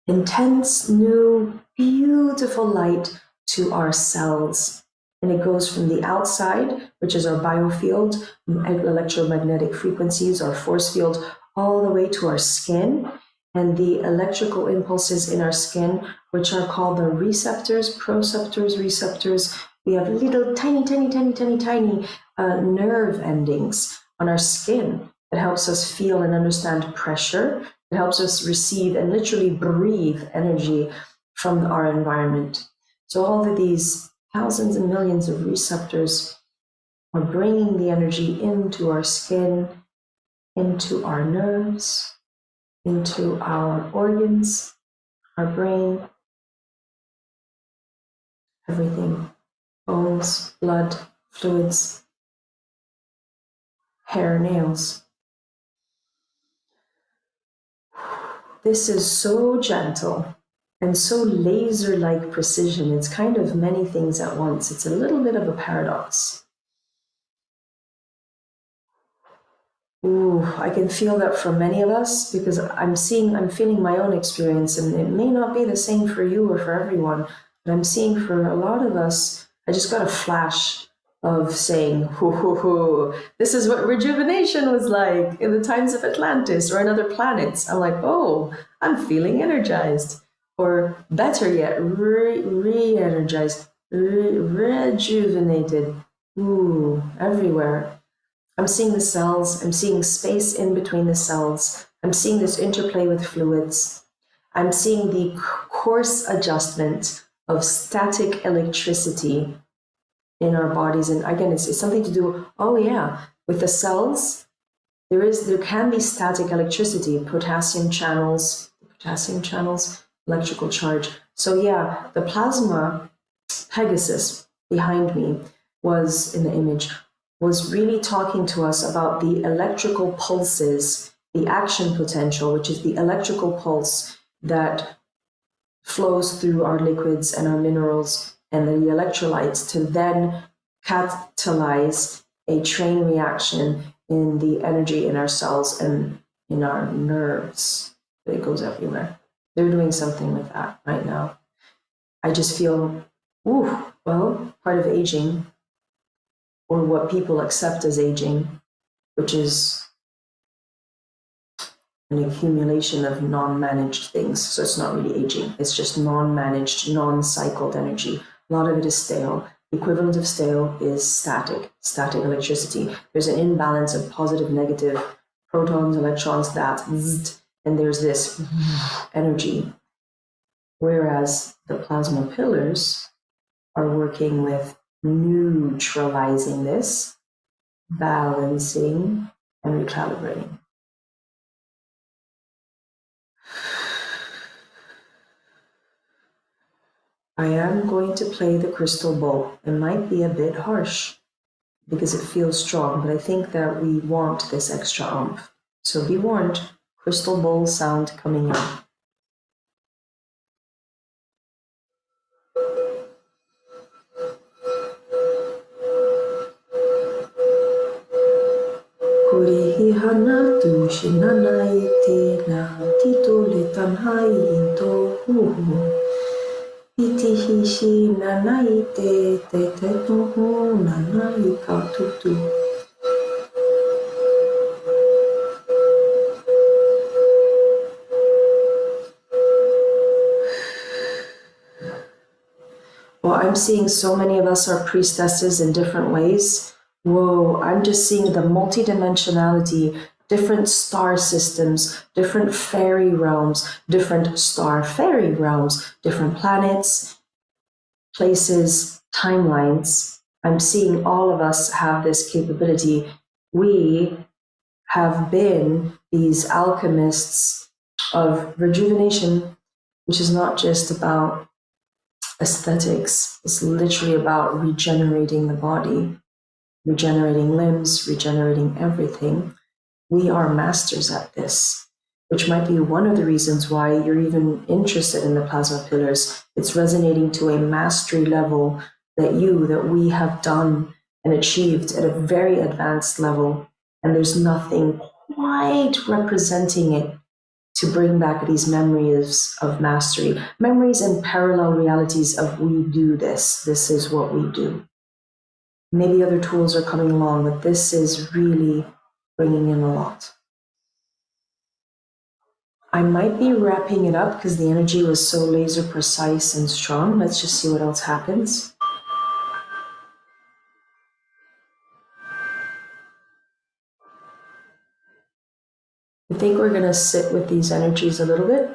intense, new, beautiful light to our cells. And it goes from the outside, which is our biofield, electromagnetic frequencies, our force field, all the way to our skin. And the electrical impulses in our skin, which are called the receptors, proceptors, receptors. We have little tiny nerve endings on our skin that helps us feel and understand pressure. It helps us receive and literally breathe energy from our environment. So all of these thousands and millions of receptors are bringing the energy into our skin, into our nerves, into our organs, our brain, everything, bones, blood, fluids, hair, nails. This is so gentle and so laser-like precision. It's kind of many things at once. It's a little bit of a paradox. Ooh, I can feel that for many of us because I'm feeling my own experience, and it may not be the same for you or for everyone, but I'm seeing for a lot of us, I just got a flash of saying, this is what rejuvenation was like in the times of Atlantis or in other planets. I'm like, oh, I'm feeling energized. Or better yet, re-energized, rejuvenated. Ooh, everywhere. I'm seeing the cells. I'm seeing space in between the cells. I'm seeing this interplay with fluids. I'm seeing the course adjustment of static electricity in our bodies. And again, it's something to do, oh yeah, with the cells, there can be static electricity, potassium channels, electrical charge. So yeah, the plasma Pegasus behind me was in the image, was really talking to us about the electrical pulses, the action potential, which is the electrical pulse that flows through our liquids and our minerals and the electrolytes to then catalyze a chain reaction in the energy in our cells and in our nerves. It goes everywhere. They're doing something with that right now. I just feel, part of aging, or what people accept as aging, which is an accumulation of non-managed things. So it's not really aging. It's just non-managed, non-cycled energy. A lot of it is stale. The equivalent of stale is static electricity. There's an imbalance of positive, negative, protons, electrons, and there's this energy. Whereas the plasma pillars are working with neutralizing this, balancing, and recalibrating. I am going to play the crystal bowl. It might be a bit harsh because it feels strong, but I think that we want this extra oomph. So be warned, crystal bowl sound coming in. Kurihi hana tu shinanai te na tito le tanhai into huhu. Iti hishi nanai te te tuhu nanai ka tutu. Well, I'm seeing so many of us are priestesses in different ways. Whoa, I'm just seeing the multidimensionality, different star systems, different fairy realms, different star fairy realms, different planets, places, timelines. I'm seeing all of us have this capability. We have been these alchemists of rejuvenation, which is not just about aesthetics. It's literally about regenerating the body, regenerating limbs, regenerating everything. We are masters at this, which might be one of the reasons why you're even interested in the plasma pillars. It's resonating to a mastery level that we have done and achieved at a very advanced level and there's nothing quite representing it to bring back these memories of mastery, memories and parallel realities of we do this is what we do. Maybe other tools are coming along, but this is really bringing in a lot. I might be wrapping it up because the energy was so laser precise and strong. Let's just see what else happens. I think we're going to sit with these energies a little bit.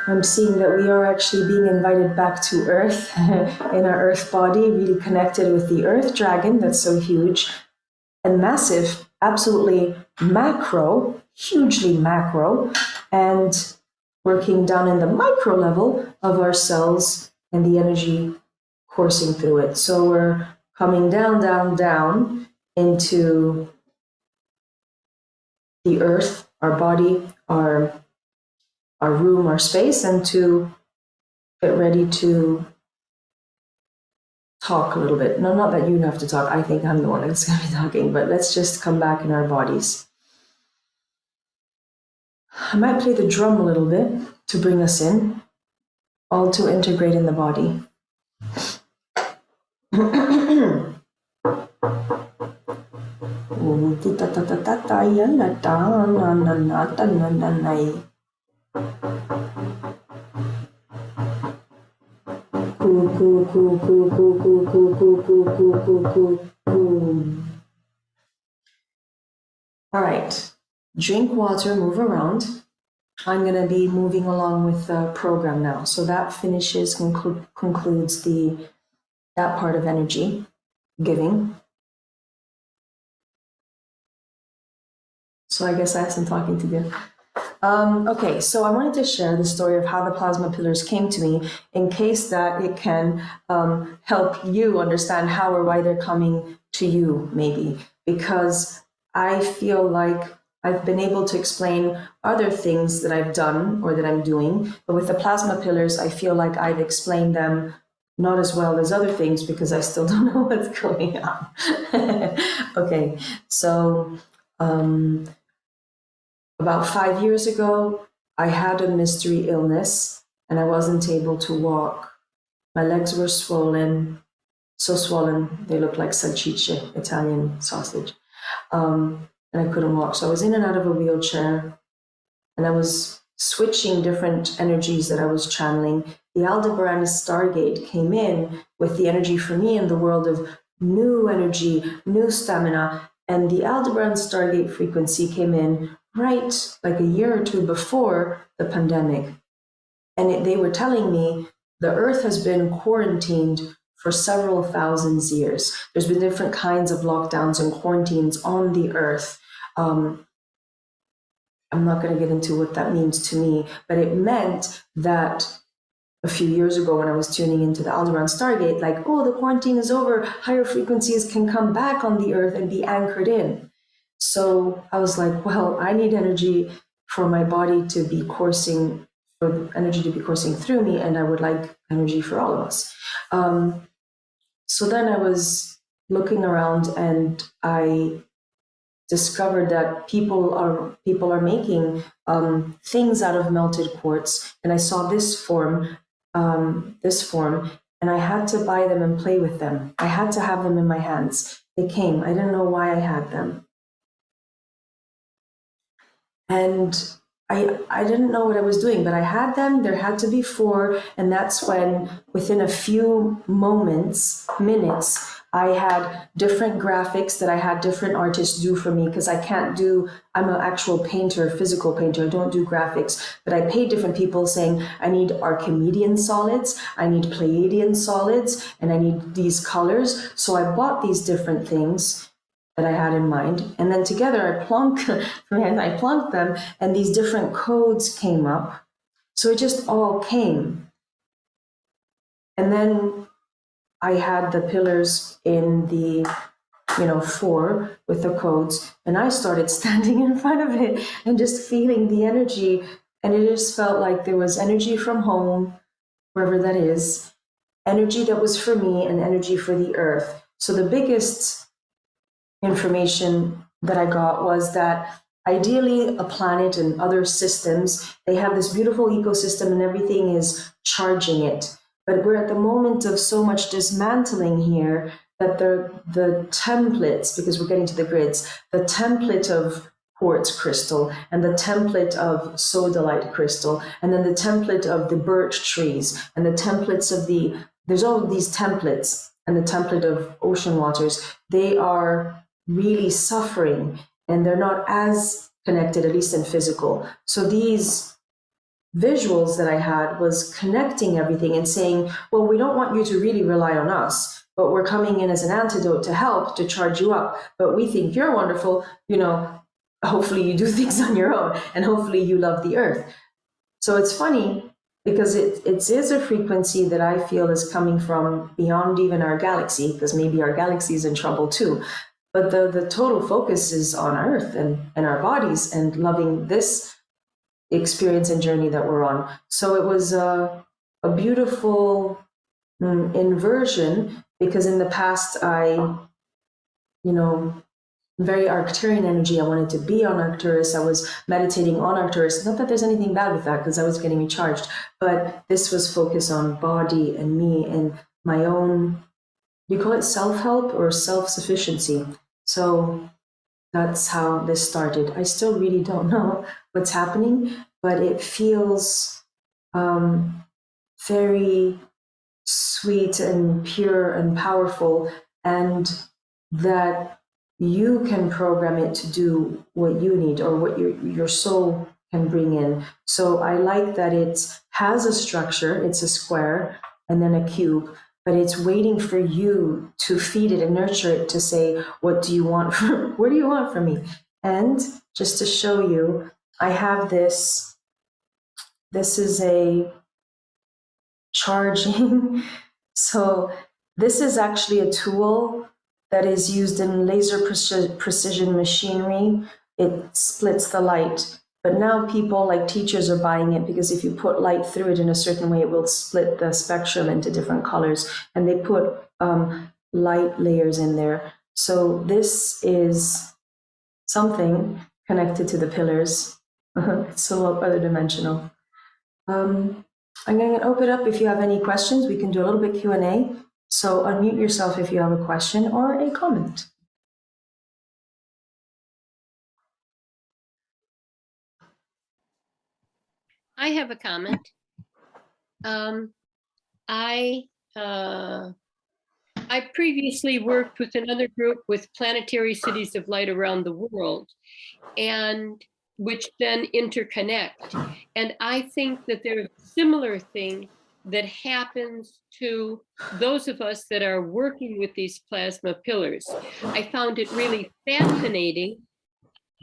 I'm seeing that we are actually being invited back to Earth in our Earth body, really connected with the Earth dragon that's so huge and massive, absolutely macro, hugely macro, and working down in the micro level of our cells and the energy coursing through it. So we're coming down, down, down into the Earth, our body, our room, our space, and to get ready to talk a little bit. No, not that you have to talk. I think I'm the one that's going to be talking, but let's just come back in our bodies. I might play the drum a little bit to bring us in, all to integrate in the body. All right, drink water, move around. I'm going to be moving along with the program now. So that finishes, concludes that part of energy giving. So I guess I have some talking to do. Okay, so I wanted to share the story of how the plasma pillars came to me in case that it can help you understand how or why they're coming to you, maybe. Because I feel like I've been able to explain other things that I've done or that I'm doing, but with the plasma pillars, I feel like I've explained them not as well as other things because I still don't know what's going on. Okay, so about 5 years ago, I had a mystery illness and I wasn't able to walk. My legs were swollen, so swollen, they looked like salchicha, Italian sausage. And I couldn't walk. So I was in and out of a wheelchair and I was switching different energies that I was channeling. The Aldebaran Stargate came in with the energy for me in the world of new energy, new stamina. And the Aldebaran Stargate frequency came in right like a year or two before the pandemic. And they were telling me the Earth has been quarantined for several thousand years. There's been different kinds of lockdowns and quarantines on the Earth. I'm not going to get into what that means to me, but it meant that a few years ago when I was tuning into the Aldebaran Stargate, like, oh, the quarantine is over, higher frequencies can come back on the Earth and be anchored in. So I was like, well, I need energy for my body to be coursing, for energy to be coursing through me, and I would like energy for all of us. So then I was looking around and I discovered that people are making things out of melted quartz, and I saw this form, and I had to buy them and play with them. I had to have them in my hands. They came. I didn't know why I had them. And I didn't know what I was doing, but I had them. There had to be 4, and that's when, within a few minutes, I had different graphics that I had different artists do for me because I'm an actual painter, physical painter. I don't do graphics, but I paid different people saying, I need Archimedean solids, I need Pleiadian solids, and I need these colors. So I bought these different things that I had in mind. And then together I plunked them and these different codes came up. So it just all came. And then I had the pillars in the 4 with the codes, and I started standing in front of it and just feeling the energy And it just felt like there was energy from home, wherever that is, energy that was for me, and energy for the earth. So the biggest information that I got was that ideally a planet and other systems, they have this beautiful ecosystem and everything is charging it. But we're at the moment of so much dismantling here that the templates, because we're getting to the grids, the template of quartz crystal and the template of sodalite crystal, and then the template of the birch trees, and the templates of there's all of these templates, and the template of ocean waters, they are really suffering and they're not as connected, at least in physical. So these visuals that I had was connecting everything and saying, well, we don't want you to really rely on us, but we're coming in as an antidote to help, to charge you up. But we think you're wonderful, hopefully you do things on your own, and hopefully you love the earth. So it's funny because it is a frequency that I feel is coming from beyond even our galaxy, because maybe our galaxy is in trouble too. But the total focus is on Earth and our bodies and loving this experience and journey that we're on. So it was a beautiful inversion, because in the past I, very Arcturian energy. I wanted to be on Arcturus. I was meditating on Arcturus. Not that there's anything bad with that, because I was getting recharged, but this was focused on body and me and my own, you call it self-help or self-sufficiency. So that's how this started. I still really don't know what's happening, but it feels very sweet and pure and powerful, and that you can program it to do what you need or what your soul can bring in. So I like that it has a structure, it's a square and then a cube, but it's waiting for you to feed it and nurture it to say, what do you want what do you want from me? And just to show you, I have this is a charging. So this is actually a tool that is used in laser precision machinery. It splits the light. But now people, like teachers, are buying it because if you put light through it in a certain way, it will split the spectrum into different colors. And they put light layers in there. So this is something connected to the pillars. It's a little other dimensional. I'm going to open it up. If you have any questions, we can do a little bit Q&A. So unmute yourself if you have a question or a comment. I have a comment. I previously worked with another group with planetary cities of light around the world, and which then interconnect. And I think that there's a similar thing that happens to those of us that are working with these plasma pillars. I found it really fascinating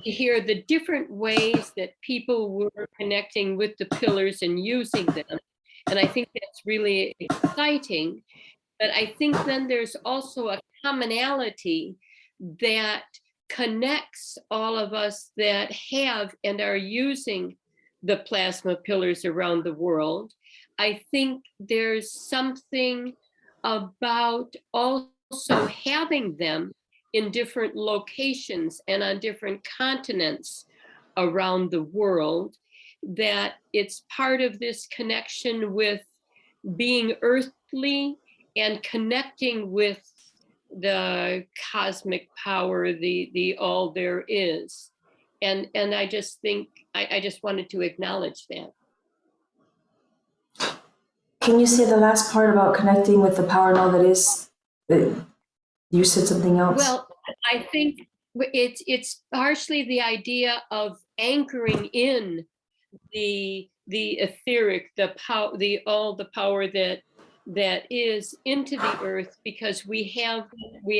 to hear the different ways that people were connecting with the pillars and using them. And I think that's really exciting. But I think then there's also a commonality that connects all of us that have and are using the plasma pillars around the world. I think there's something about also having them in different locations and on different continents around the world, that it's part of this connection with being earthly and connecting with the cosmic power, the all there is. And I just think, I just wanted to acknowledge that. Can you say the last part about connecting with the power and all that is? You said something else. Well, I think it's partially the idea of anchoring in the etheric, the power, all the power that is into the earth, because we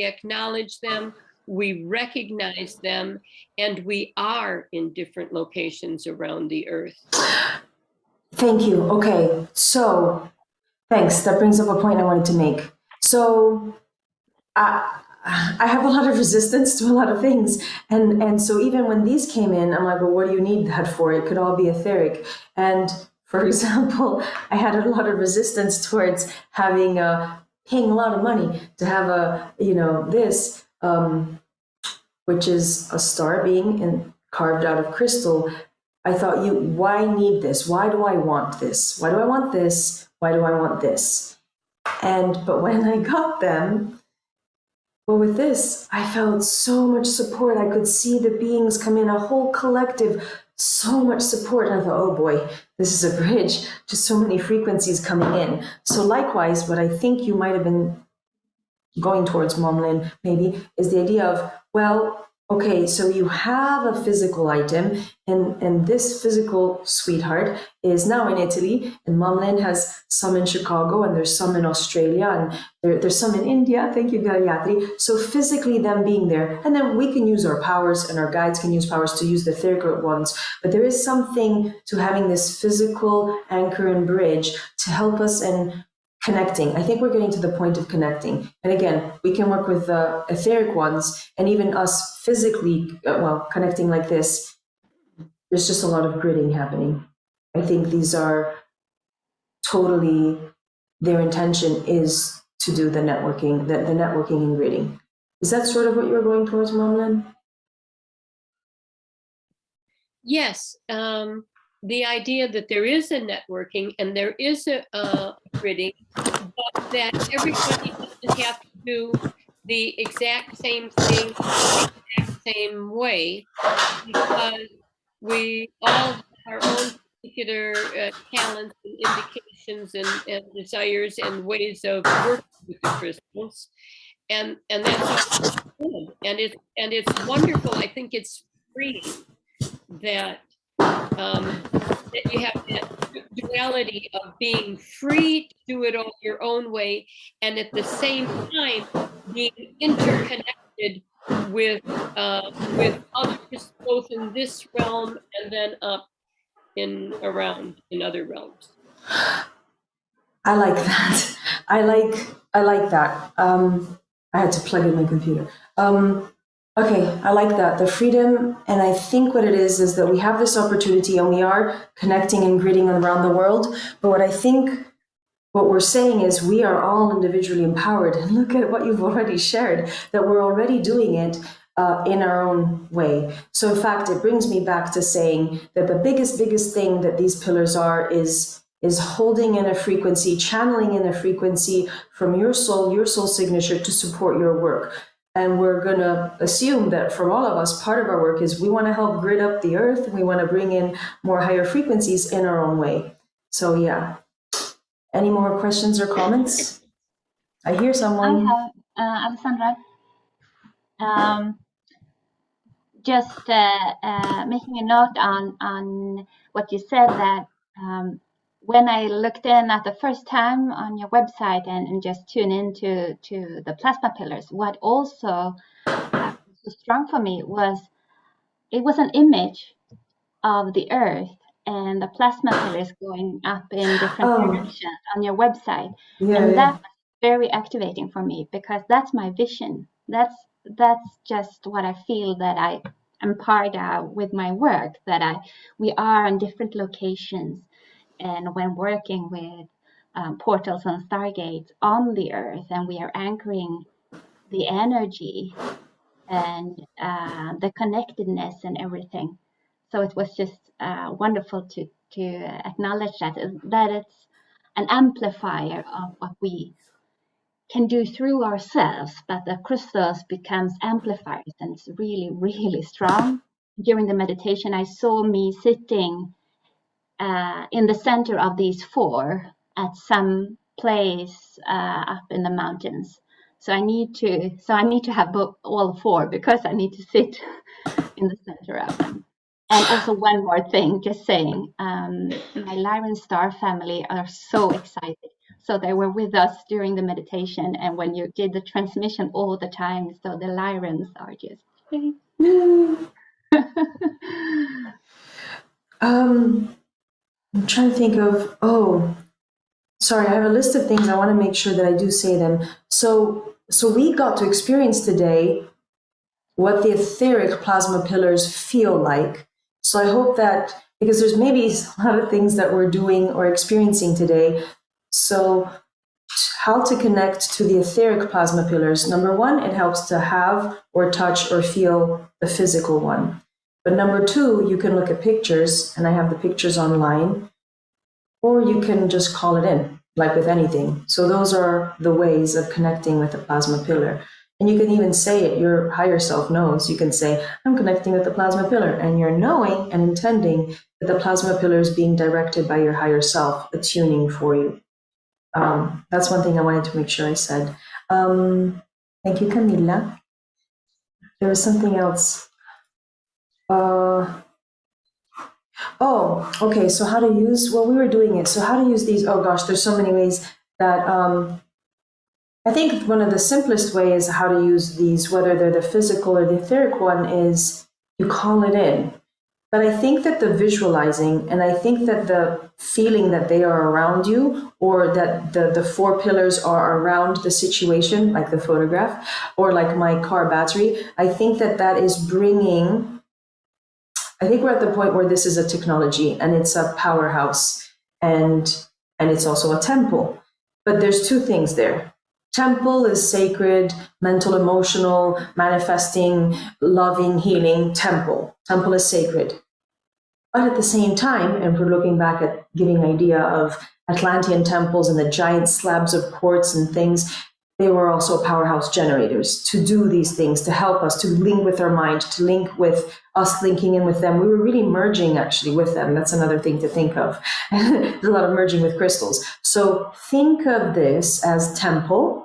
acknowledge them, we recognize them, and we are in different locations around the earth. Thank you. Okay, so thanks. That brings up a point I wanted to make. So I have a lot of resistance to a lot of things. And so even when these came in, I'm like, well, what do you need that for? It could all be etheric. And for example, I had a lot of resistance towards having paying a lot of money to have this, which is a star being carved out of crystal. I thought, why need this? Why do I want this? Why do I want this? Why do I want this? But when I got them, well, with this, I felt so much support. I could see the beings come in, a whole collective, so much support. And I thought, oh boy, this is a bridge to so many frequencies coming in. So likewise, what I think you might have been going towards, Momlin, maybe, is the idea of, well, okay, so you have a physical item, and this physical sweetheart is now in Italy, and Momlin has some in Chicago, and there's some in Australia, and there's some in India. Thank you, Gayatri. So physically them being there, and then we can use our powers, and our guides can use powers to use the etheric ones, but there is something to having this physical anchor and bridge to help us in connecting. I think we're getting to the point of connecting. And again, we can work with the etheric ones, and even us physically, connecting like this. There's just a lot of gridding happening. I think these are totally, their intention is to do the networking, the networking and gridding. Is that sort of what you're going towards, Momlin? Yes. The idea that there is a networking and there is a gridding, but that everybody doesn't have to do the exact same thing the exact same way, because we all have our own particular talents and indications and desires and ways of working with the crystals, and that's good. And it's wonderful. I think it's freeing that that you have that duality of being free to do it all your own way, and at the same time being interconnected with others, both in this realm and then up around in other realms. I like that. I like that. I had to plug in my computer. Okay, I like that, the freedom, and I think what it is that we have this opportunity and we are connecting and gridding around the world, but what we're saying is we are all individually empowered, and look at what you've already shared, that we're already doing it in our own way. So in fact, it brings me back to saying that the biggest thing that these pillars are is holding in a frequency, channeling in a frequency from your soul signature to support your work. And we're going to assume that for all of us, part of our work is we want to help grid up the earth. We want to bring in more higher frequencies in our own way. So yeah. Any more questions or comments? I hear someone. I have, Alessandra. Just making a note on what you said, that when I looked in at the first time on your website and just tune into the plasma pillars, what also was so strong for me was it was an image of the earth and the plasma pillars going up in different directions on your website. That was very activating for me, because that's my vision. That's just what I feel that I am part of with my work, that we are on different locations. And when working with portals and stargates on the earth, and we are anchoring the energy and the connectedness and everything. So it was just wonderful to acknowledge that it's an amplifier of what we can do through ourselves, but the crystals becomes amplifiers, and it's really, really strong. During the meditation, I saw me sitting in the center of these four at some place up in the mountains. So I need to have all four, because I need to sit in the center of them. And also one more thing, just saying, my Lyran Star family are so excited. So they were with us during the meditation, and when you did the transmission all the time, so the Lyrans are just. I'm trying to think of, sorry, I have a list of things. I want to make sure that I do say them. So so we got to experience today what the etheric plasma pillars feel like. So I hope that, because there's maybe a lot of things that we're doing or experiencing today. So how to connect to the etheric plasma pillars. Number one, it helps to have or touch or feel the physical one. But number two, you can look at pictures, and I have the pictures online, or you can just call it in, like with anything. So those are the ways of connecting with the plasma pillar. And you can even say it, your higher self knows. You can say, I'm connecting with the plasma pillar, and you're knowing and intending that the plasma pillar is being directed by your higher self, attuning for you. That's one thing I wanted to make sure I said. Thank you, Camilla. There was something else. Oh, okay, so how to use, well, we were doing it. So how to use these, oh gosh, there's so many ways that, I think one of the simplest ways how to use these, whether they're the physical or the etheric one, is you call it in. But I think that the visualizing, and I think that the feeling that they are around you, or that the four pillars are around the situation, like the photograph, or like my car battery, I think that that is bringing, I think we're at the point where this is a technology and it's a powerhouse, and it's also a temple. But there's two things there. Temple is sacred, mental, emotional, manifesting, loving, healing, temple. Temple is sacred. But at the same time, and we're looking back at giving idea of Atlantean temples and the giant slabs of quartz and things, they were also powerhouse generators to do these things, to help us, to link with our mind, to link with us linking in with them. We were really merging actually with them. That's another thing to think of. There's a lot of merging with crystals. So think of this as temple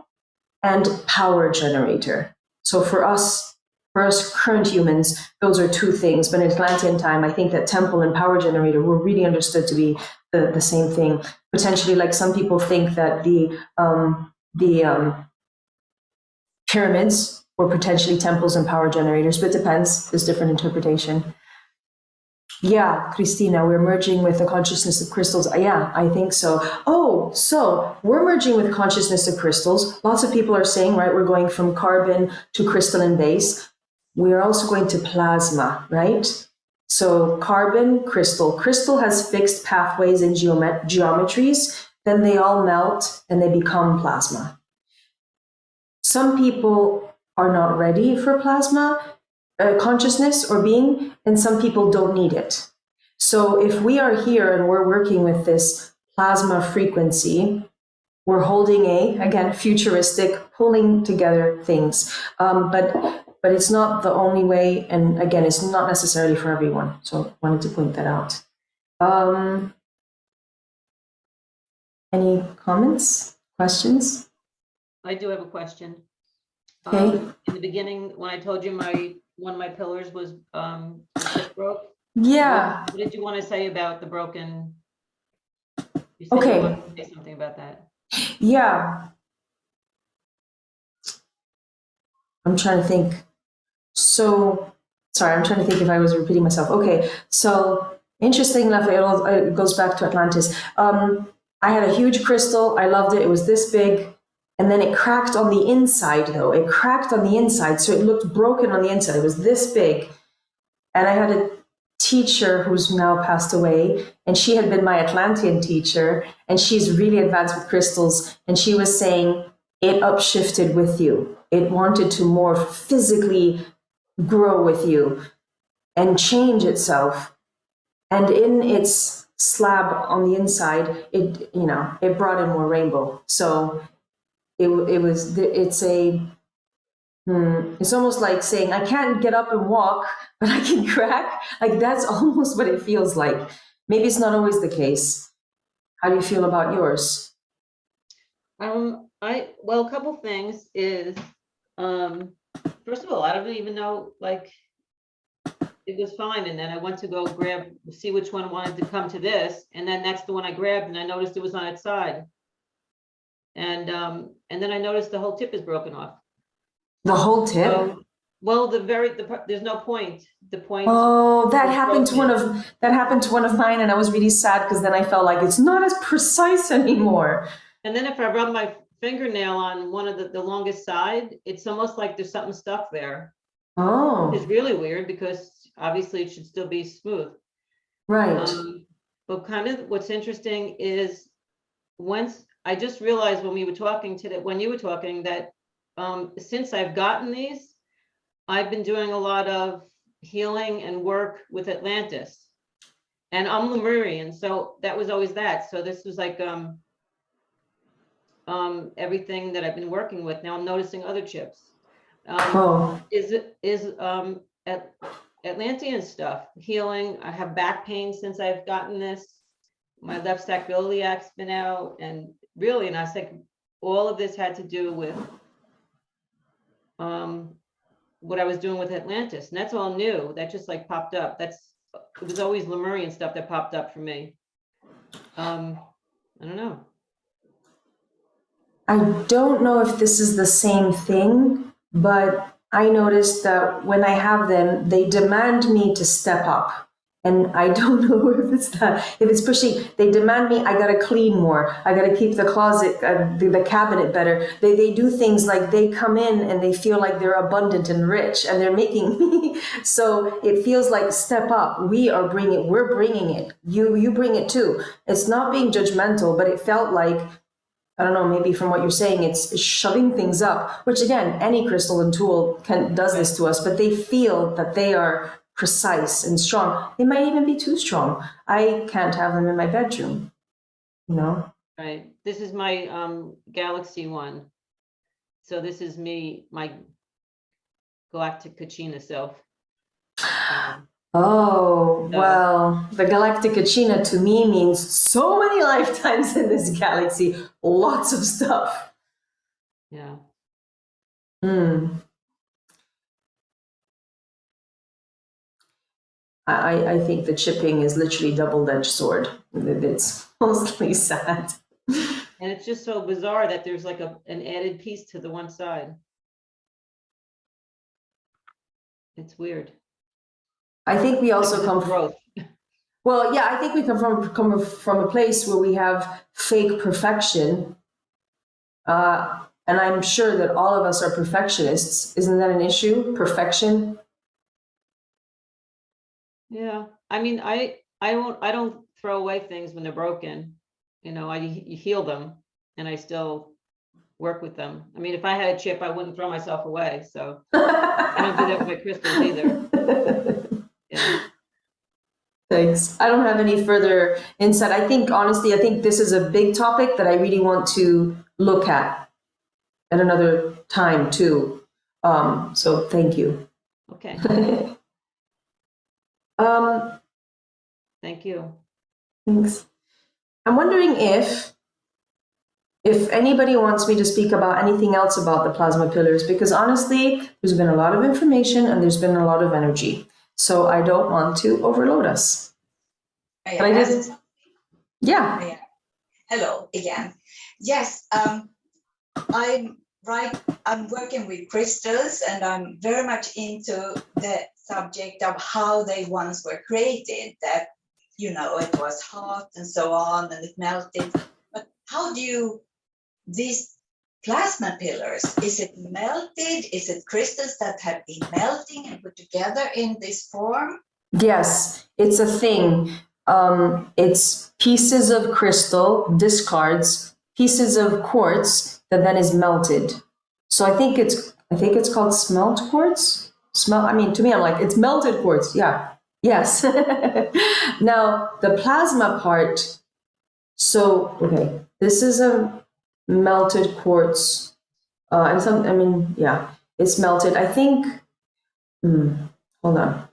and power generator. So for us current humans, those are two things. But in Atlantean time, I think that temple and power generator were really understood to be the same thing. Potentially, like some people think that the pyramids were potentially temples and power generators, but it depends. There's different interpretation. Yeah, Christina, we're merging with the consciousness of crystals. Yeah, I think so. Oh, so we're merging with consciousness of crystals. Lots of people are saying, right, we're going from carbon to crystalline base. We're also going to plasma, right? So carbon, crystal. Crystal has fixed pathways and geometries. Then they all melt and they become plasma. Some people are not ready for plasma consciousness or being, and some people don't need it. So if we are here and we're working with this plasma frequency, we're holding again, futuristic, pulling together things. But it's not the only way, and again, it's not necessarily for everyone. So I wanted to point that out. Any comments, questions? I do have a question. Okay. In the beginning, when I told you one of my pillars was broke. Yeah. What did you want to say about the broken? You said Okay. you wanted to say something about that. Yeah. I'm trying to think. So, sorry, I'm trying to think if I was repeating myself. Okay, so interesting enough, it goes back to Atlantis. I had a huge crystal. I loved it. It was this big. And then it cracked on the inside, though. It cracked on the inside, so it looked broken on the inside. It was this big. And I had a teacher who's now passed away, and she had been my Atlantean teacher, and she's really advanced with crystals. And she was saying, it upshifted with you. It wanted to more physically grow with you and change itself. And in its slab on the inside, it brought in more rainbow. So it's almost like saying, I can't get up and walk, but I can crack. Like that's almost what it feels like. Maybe it's not always the case. How do you feel about yours? Well, a couple things is, first of all, I don't even know, like, it was fine. And then I went to go see which one wanted to come to this. And then that's the one I grabbed, and I noticed it was on its side. And then I noticed the whole tip is broken off. The whole tip? So, well, there's no point. The point. Oh, that happened to one of mine, and I was really sad because then I felt like it's not as precise anymore. And then if I rub my fingernail on one of the longest side. It's almost like there's something stuck there. Oh, It's really weird because obviously it should still be smooth. right. But kind of what's interesting is once I just realized when we were talking today, when you were talking, that since I've gotten these, I've been doing a lot of healing and work with Atlantis. And I'm Lemurian, so that was always that. So this was like everything that I've been working with. Now I'm noticing other chips. Atlantean stuff, healing. I have back pain since I've gotten this. My left sacroiliac's been out, and really, and I said all of this had to do with what I was doing with Atlantis, and that's all new. That just like popped up. It was always Lemurian stuff that popped up for me. I don't know. I don't know if this is the same thing, but I noticed that when I have them, they demand me to step up. And I don't know if it's that, if it's pushing, they demand me, I gotta clean more. I gotta keep the closet, the cabinet better. They do things like they come in and they feel like they're abundant and rich and they're making me. So it feels like step up. We're bringing it. You bring it too. It's not being judgmental, but it felt like, I don't know, maybe from what you're saying, it's shoving things up, which again, any crystal and tool does this to us, but they feel that they are precise and strong. They might even be too strong. I can't have them in my bedroom, you know? Right. This is my Galaxy one. So this is me, my Galactic Kachina self. Oh, well, the Galactic Kachina to me means so many lifetimes in this galaxy, lots of stuff. Yeah. I think the chipping is literally double-edged sword. It's mostly sad. And it's just so bizarre that there's like an added piece to the one side. It's weird. I think we also come growth. Well, yeah, I think we come from a place where we have fake perfection. And I'm sure that all of us are perfectionists. Isn't that an issue? Perfection? Yeah. I mean, I don't throw away things when they're broken. You know, you heal them and I still work with them. I mean, if I had a chip, I wouldn't throw myself away. So I don't do that with my crystals either. Yeah. Thanks. I don't have any further insight. I think, honestly, I think this is a big topic that I really want to look at another time too. So thank you. Okay. Thank you. Thanks. I'm wondering if anybody wants me to speak about anything else about the plasma pillars, because honestly, there's been a lot of information and there's been a lot of energy. So I don't want to overload us. But I just, yeah. Hello again. Yes, I'm working with crystals and I'm very much into the subject of how they once were created, that, you know, it was hot and so on and it melted. But how do these plasma pillars, is it melted? Is it crystals that have been melting and put together in this form? Yes, it's a thing. It's pieces of crystal, discards, pieces of quartz that then is melted. So I think it's called smelt quartz. I mean, to me, I'm like, it's melted quartz. Yeah. Yes. Now the plasma part. So, okay, this is a melted quartz. It's melted. I think, hold on.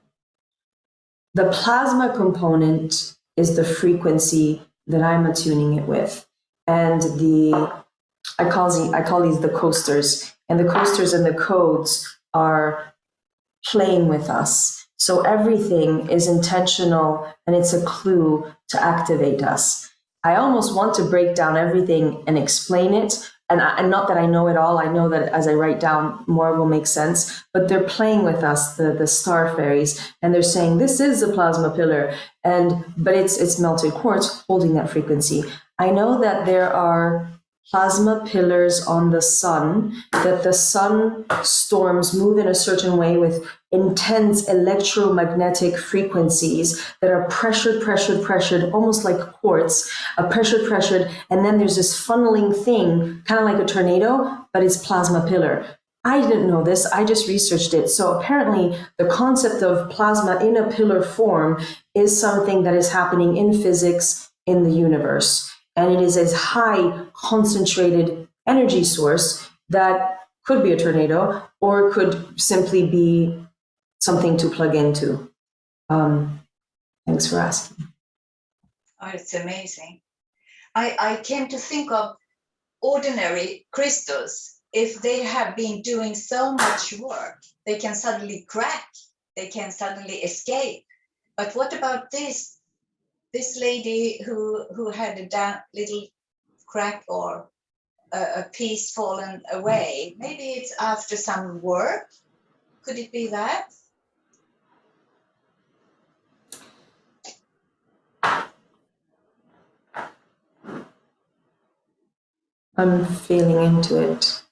The plasma component is the frequency that I'm attuning it with. And I call these the coasters. And the coasters and the codes are playing with us. So everything is intentional and it's a clue to activate us. I almost want to break down everything and explain it. And not that I know it all, I know that as I write down, more will make sense, but they're playing with us, the star fairies, and they're saying, this is a plasma pillar, but it's melted quartz holding that frequency. I know that there are plasma pillars on the sun, that the sun storms move in a certain way with intense electromagnetic frequencies that are pressured, almost like quartz, pressured, and then there's this funneling thing, kind of like a tornado, but it's plasma pillar. I didn't know this, I just researched it. So apparently the concept of plasma in a pillar form is something that is happening in physics in the universe. And it is a high concentrated energy source that could be a tornado or could simply be something to plug into. Thanks for asking. Oh, it's amazing. I came to think of ordinary crystals. If they have been doing so much work, they can suddenly crack, they can suddenly escape. But what about this lady who had a little crack or a piece fallen away? Maybe it's after some work. Could it be that? I'm feeling into it.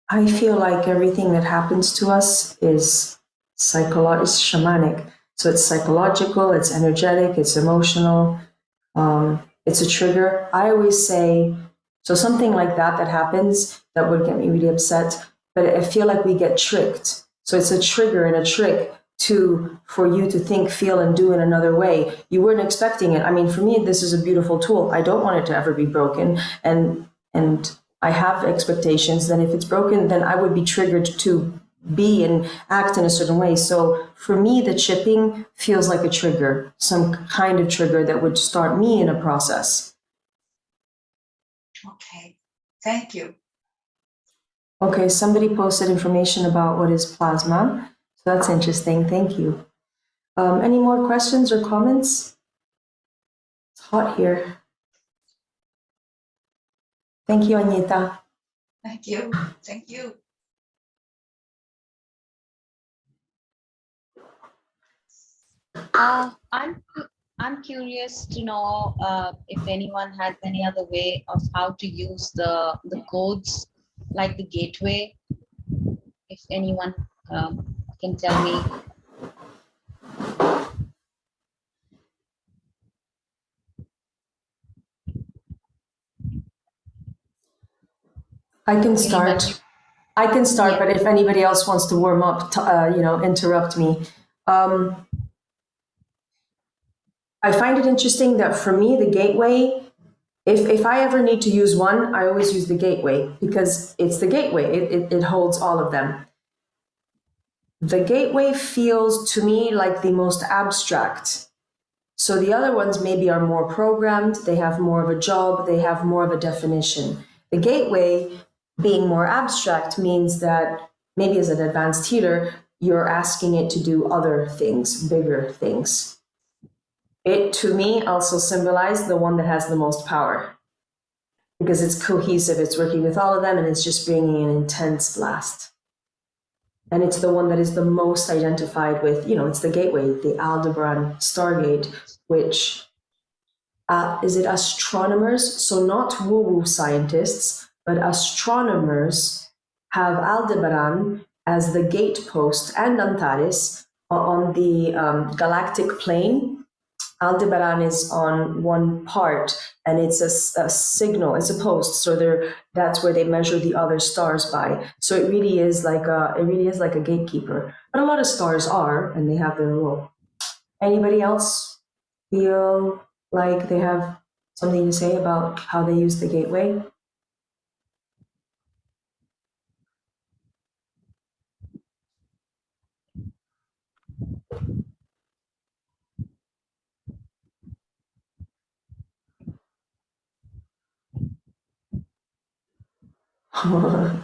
I feel like everything that happens to us is it's shamanic. So it's psychological, it's energetic, it's emotional, it's a trigger. I always say, so something like that happens, that would get me really upset, but I feel like we get tricked. So it's a trigger and a trick for you to think, feel, and do in another way. You weren't expecting it. I mean, for me, this is a beautiful tool. I don't want it to ever be broken. And I have expectations. Then if it's broken, then I would be triggered to be and act in a certain way. So for me, the chipping feels like a trigger, some kind of trigger that would start me in a process. Okay, thank you. Okay, somebody posted information about what is plasma. So that's interesting. Thank you. Any more questions or comments? It's hot here. Thank you, Anita. Thank you. Thank you. I'm curious to know if anyone has any other way of how to use the codes, like the gateway. If anyone can tell me. I can start. But if anybody else wants to warm up, interrupt me. I find it interesting that for me, the gateway, if I ever need to use one, I always use the gateway because it's the gateway. It holds all of them. The gateway feels to me like the most abstract. So the other ones maybe are more programmed, they have more of a job, they have more of a definition. The gateway being more abstract means that maybe as an advanced healer, you're asking it to do other things, bigger things. It, to me, also symbolizes the one that has the most power because it's cohesive, it's working with all of them, and it's just bringing an intense blast. And it's the one that is the most identified with, it's the gateway, the Aldebaran Stargate, which is it astronomers? So not woo-woo scientists, but astronomers have Aldebaran as the gatepost and Antares on the galactic plane. Aldebaran is on one part, and it's a signal, it's a post. So that's where they measure the other stars by. So it really is like a gatekeeper. But a lot of stars are, and they have their role. Anybody else feel like they have something to say about how they use the gateway?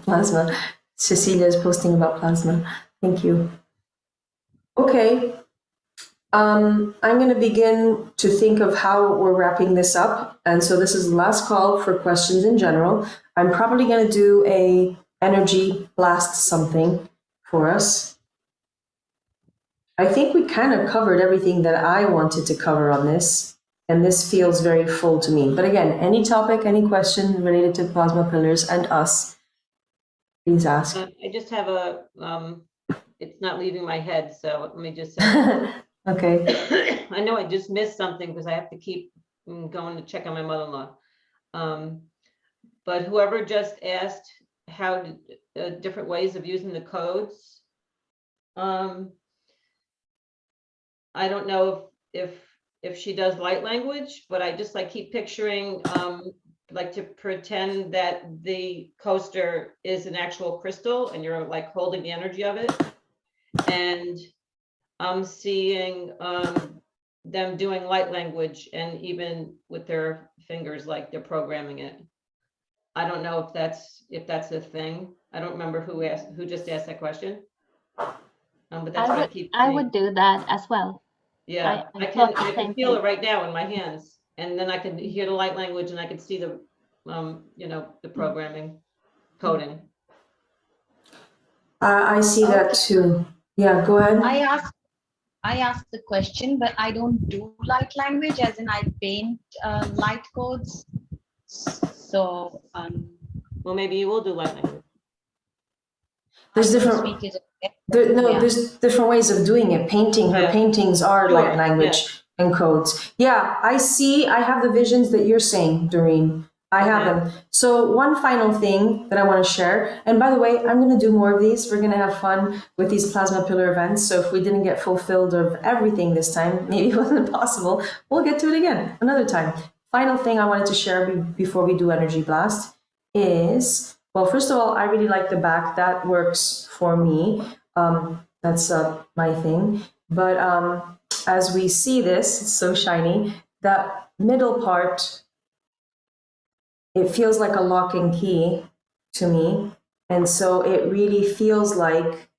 Plasma. Cecilia is posting about plasma. Thank you. Okay. I'm going to begin to think of how we're wrapping this up. And so this is the last call for questions in general. I'm probably going to do a energy blast something for us. I think we kind of covered everything that I wanted to cover on this. And this feels very full to me. But again, any topic, any question related to plasma pillars and us, please ask. I just have a, it's not leaving my head, so let me just say. Okay. I know I just missed something because I have to keep going to check on my mother-in-law. But whoever just asked how different ways of using the codes. I don't know if she does light language, but I just like keep picturing like to pretend that the coaster is an actual crystal and you're like holding the energy of it. And I'm seeing them doing light language and even with their fingers, like they're programming it. I don't know if that's a thing. I don't remember who just asked that question. But that's what I keep I seeing. would do that as well. Yeah, I I thought the can same feel thing. it right now in my hands. And then I can hear the light language and I can see the, the programming, coding. I see that too. Yeah, go ahead. I asked the question, but I don't do light language, as in I paint light codes. So, well, maybe you will do light language. There's different. There's different ways of doing it. Painting, her paintings are light language and codes. Yeah, I have the visions that you're saying, Doreen. I have them. So one final thing that I want to share, and by the way, I'm going to do more of these. We're going to have fun with these plasma pillar events. So if we didn't get fulfilled of everything this time, maybe it wasn't possible, we'll get to it again another time. Final thing I wanted to share before we do Energy Blast is, well, first of all, I really like the back. That works for me. That's my thing. But as we see this, it's so shiny. That middle part, it feels like a lock and key to me. And so it really feels like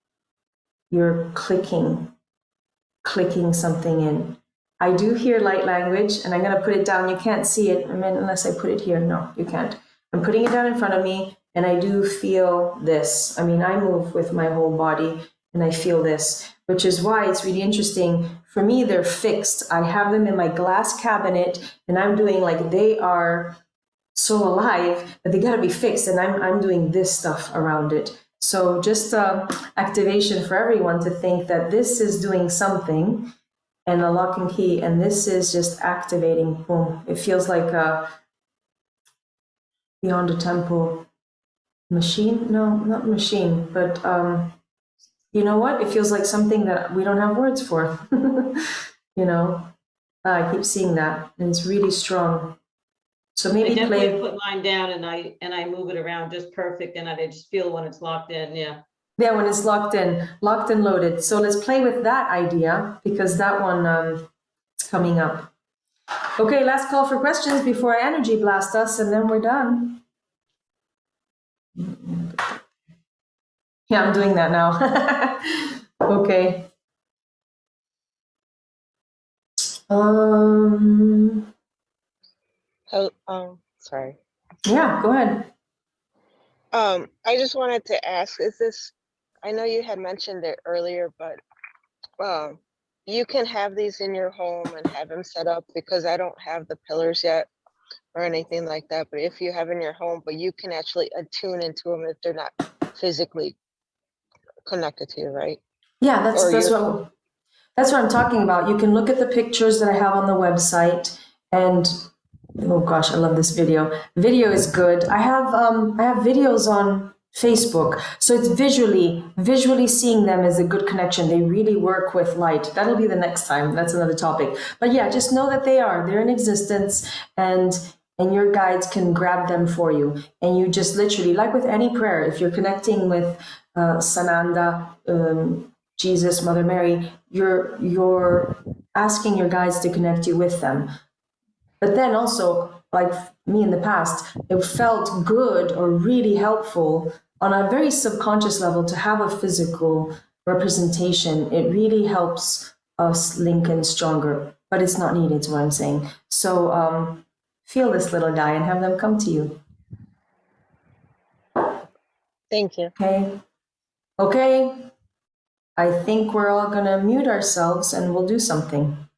you're clicking something in. I do hear light language, and I'm going to put it down. You can't see it, I mean, unless I put it here. No, you can't. I'm putting it down in front of me, and I do feel this. I mean, I move with my whole body, and I feel this, which is why it's really interesting. For me, they're fixed. I have them in my glass cabinet, and I'm doing like they are so alive that they got to be fixed, and I'm doing this stuff around it. So just activation for everyone to think that this is doing something, and a lock and key, and this is just activating. Boom! It feels like a Beyond the Temple machine. No, not machine, but you know what? It feels like something that we don't have words for. I keep seeing that, and it's really strong. So maybe I definitely play. put mine down and I move it around just perfect, and I just feel when it's locked in. Yeah. Yeah, when it's locked and loaded. So let's play with that idea, because that one is coming up. Okay, last call for questions before I energy blast us, and then we're done. Yeah, I'm doing that now. Okay. Sorry. Yeah, go ahead. I just wanted to ask, I know you had mentioned it earlier, but you can have these in your home and have them set up, because I don't have the pillars yet or anything like that. But if you have in your home, but you can actually attune into them if they're not physically connected to you, right? Yeah, that's what I'm talking about. You can look at the pictures that I have on the website, and oh gosh, I love this video. Video is good. I have videos on Facebook, so it's visually seeing them is a good connection. They really work with light. That'll be the next time. That's another topic. But yeah, just know that they're in existence, and your guides can grab them for you. And you just literally, like with any prayer, if you're connecting with Sananda, Jesus, Mother Mary, you're asking your guides to connect you with them. But then also, like me in the past, it felt good or really helpful on a very subconscious level to have a physical representation. It really helps us link in stronger, but it's not needed, is what I'm saying. So feel this little guy and have them come to you. Thank you. Okay. I think we're all going to mute ourselves and we'll do something.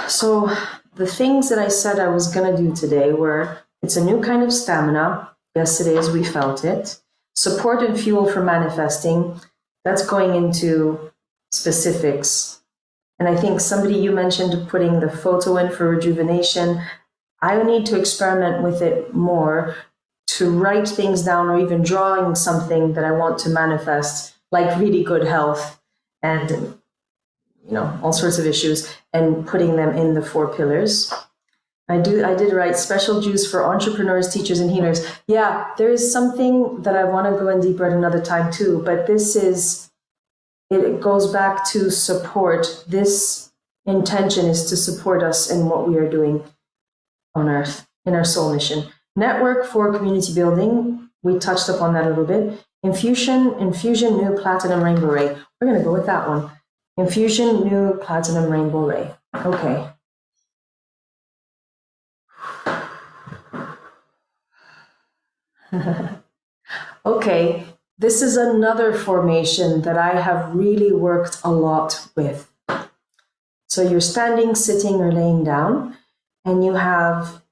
So the things that I said I was going to do today were, it's a new kind of stamina. Yes, it is. We felt it. Support and fuel for manifesting. That's going into specifics. And I think somebody, you mentioned putting the photo in for rejuvenation. I need to experiment with it more, to write things down or even drawing something that I want to manifest, like really good health and all sorts of issues, and putting them in the 4 pillars. I did write special juice for entrepreneurs, teachers, and healers. Yeah, there is something that I want to go in deeper at another time too, but it goes back to support. This intention is to support us in what we are doing on Earth, in our soul mission. Network for community building. We touched upon that a little bit. Infusion, new platinum rainbow ray. We're going to go with that one. Infusion, new platinum rainbow ray. Okay. Okay, this is another formation that I have really worked a lot with. So you're standing, sitting, or laying down, and you have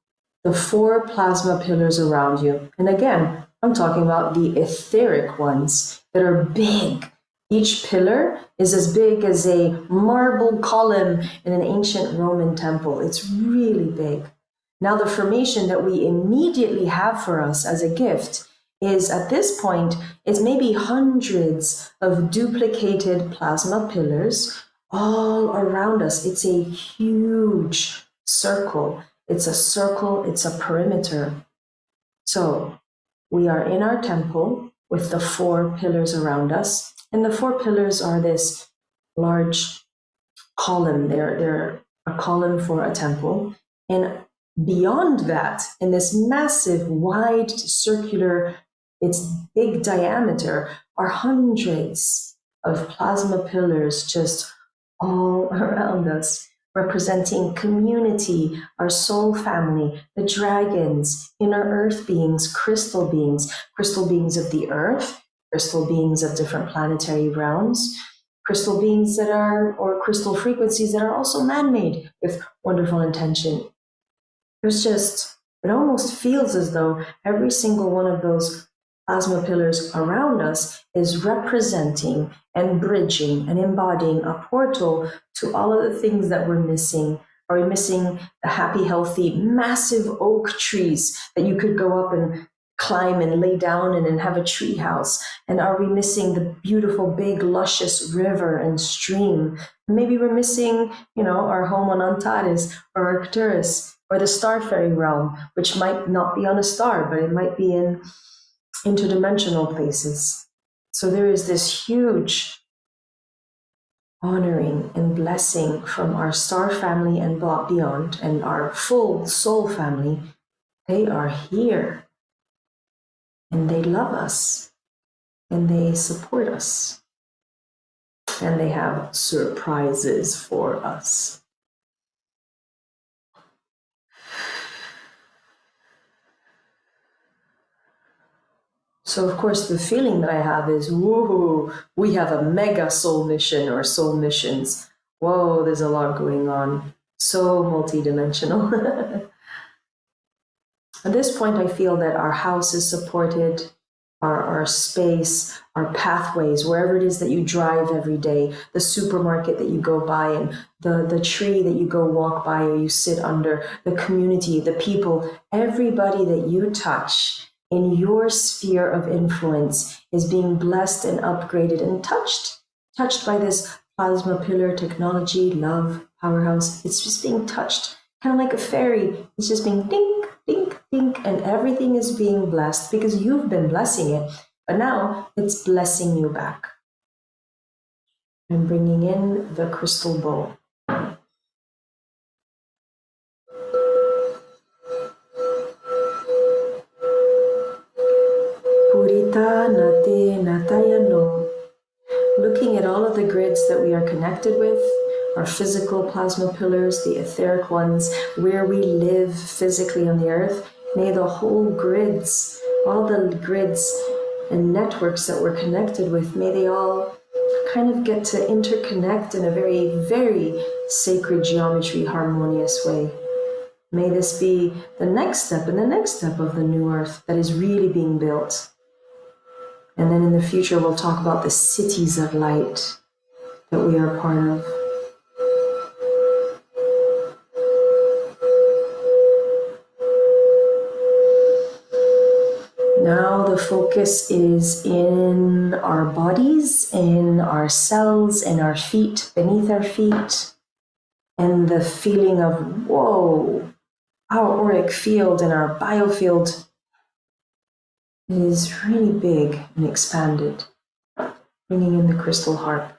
the 4 plasma pillars around you. And again, I'm talking about the etheric ones that are big. Each pillar is as big as a marble column in an ancient Roman temple. It's really big. Now, the formation that we immediately have for us as a gift is, at this point, it's maybe hundreds of duplicated plasma pillars all around us. It's a huge circle. It's a circle, it's a perimeter. So we are in our temple with the 4 pillars around us. And the 4 pillars are this large column. They're a column for a temple. And beyond that, in this massive, wide, circular, its big diameter, are hundreds of plasma pillars just all around us, representing community, our soul family, the dragons, inner earth beings, crystal beings of the earth, crystal beings of different planetary realms, crystal beings that are, or crystal frequencies that are also man-made with wonderful intention. It almost feels as though every single one of those plasma pillars around us is representing and bridging and embodying a portal to all of the things that we're missing. Are we missing the happy, healthy, massive oak trees that you could go up and climb and lay down in and have a tree house? And are we missing the beautiful, big, luscious river and stream? Maybe we're missing, our home on Antares or Arcturus or the star fairy realm, which might not be on a star, but it might be in interdimensional places. So there is this huge honoring and blessing from our star family and beyond, and our full soul family. They are here, and they love us, and they support us, and they have surprises for us. So, of course, the feeling that I have is, woohoo, we have a mega soul mission or soul missions. Whoa, there's a lot going on. So multidimensional. At this point, I feel that our house is supported, our space, our pathways, wherever it is that you drive every day, the supermarket that you go by, and the tree that you go walk by or you sit under, the community, the people, everybody that you touch in your sphere of influence is being blessed and upgraded and touched by this plasma pillar technology, love, powerhouse. It's just being touched, kind of like a fairy. It's just being dink, dink, dink, and everything is being blessed because you've been blessing it. But now it's blessing you back. I'm bringing in the crystal bowl. Purita Nate Natayano. Looking at all of the grids that we are connected with, our physical plasma pillars, the etheric ones, where we live physically on the earth, may the whole grids, all the grids and networks that we're connected with, may they all kind of get to interconnect in a very, very sacred geometry, harmonious way. May this be the next step and the next step of the new earth that is really being built. And then in the future, we'll talk about the cities of light that we are part of. Now the focus is in our bodies, in our cells, in our feet, beneath our feet, and the feeling of, whoa, our auric field and our biofield is really big and expanded, bringing in the crystal harp.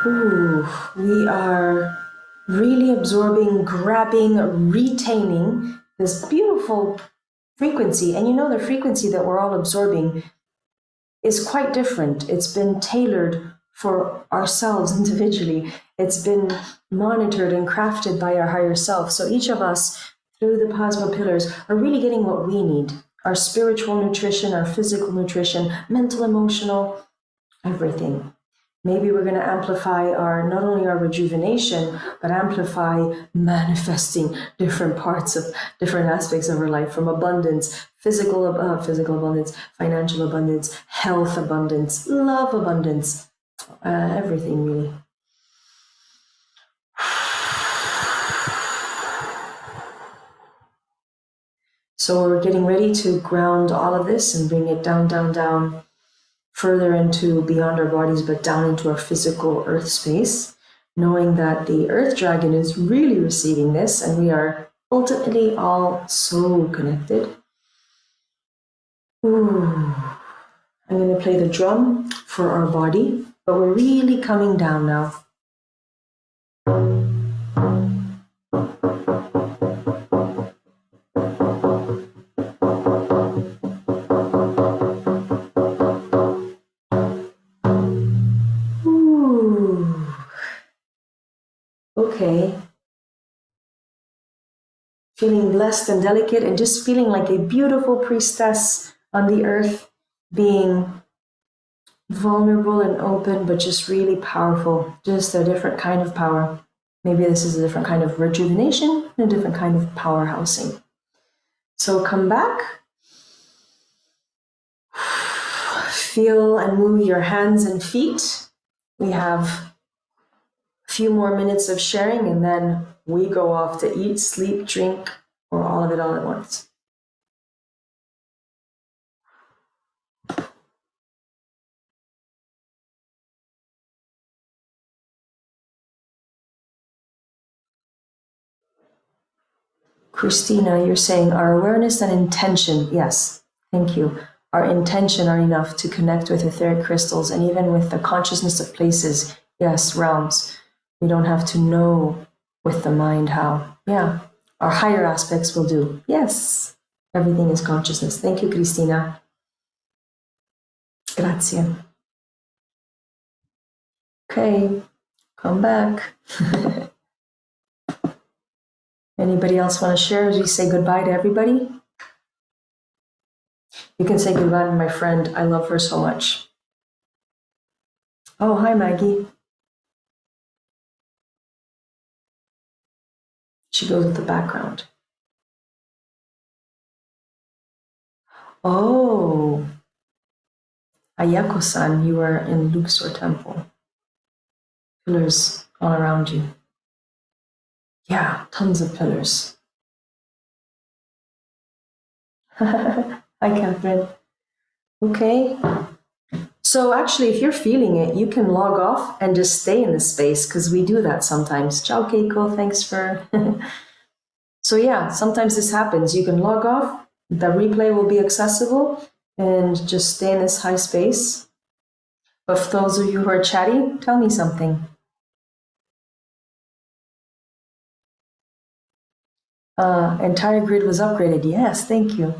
Ooh, we are really absorbing, grabbing, retaining this beautiful frequency. And you know, the frequency that we're all absorbing is quite different. It's been tailored for ourselves individually. It's been monitored and crafted by our higher self. So each of us, through the plasma pillars, are really getting what we need. Our spiritual nutrition, our physical nutrition, mental, emotional, everything. Maybe we're going to amplify not only our rejuvenation, but amplify manifesting different parts of different aspects of our life, from abundance, physical abundance, financial abundance, health abundance, love abundance, everything really. So we're getting ready to ground all of this and bring it down, down, down, further into beyond our bodies, but down into our physical earth space, knowing that the earth dragon is really receiving this, and we are ultimately all so connected. Ooh. I'm going to play the drum for our body, but we're really coming down now. Okay. Feeling blessed and delicate, and just feeling like a beautiful priestess on the earth, being vulnerable and open, but just really powerful. Just a different kind of power. Maybe this is a different kind of rejuvenation and a different kind of powerhousing. So come back. Feel and move your hands and feet. We have a few more minutes of sharing, and then we go off to eat, sleep, drink, or all of it all at once. Christina, you're saying our awareness and intention. Yes, thank you. Our intention are enough to connect with etheric crystals and even with the consciousness of places. Yes, realms. We don't have to know with the mind how. Yeah, our higher aspects will do. Yes, everything is consciousness. Thank you, Christina. Grazie. Okay, come back. Anybody else want to share as we say goodbye to everybody? You can say goodbye to my friend. I love her so much. Oh, hi, Maggie. She goes with the background. Oh, Ayako-san, you are in Luxor Temple. Pillars all around you. Yeah, tons of pillars. Hi, Catherine. Okay. So actually, if you're feeling it, you can log off and just stay in the space, because we do that sometimes. Ciao, Keiko. Thanks for... So yeah, sometimes this happens. You can log off. The replay will be accessible, and just stay in this high space. But for those of you who are chatty, tell me something. Entire grid was upgraded. Yes, thank you.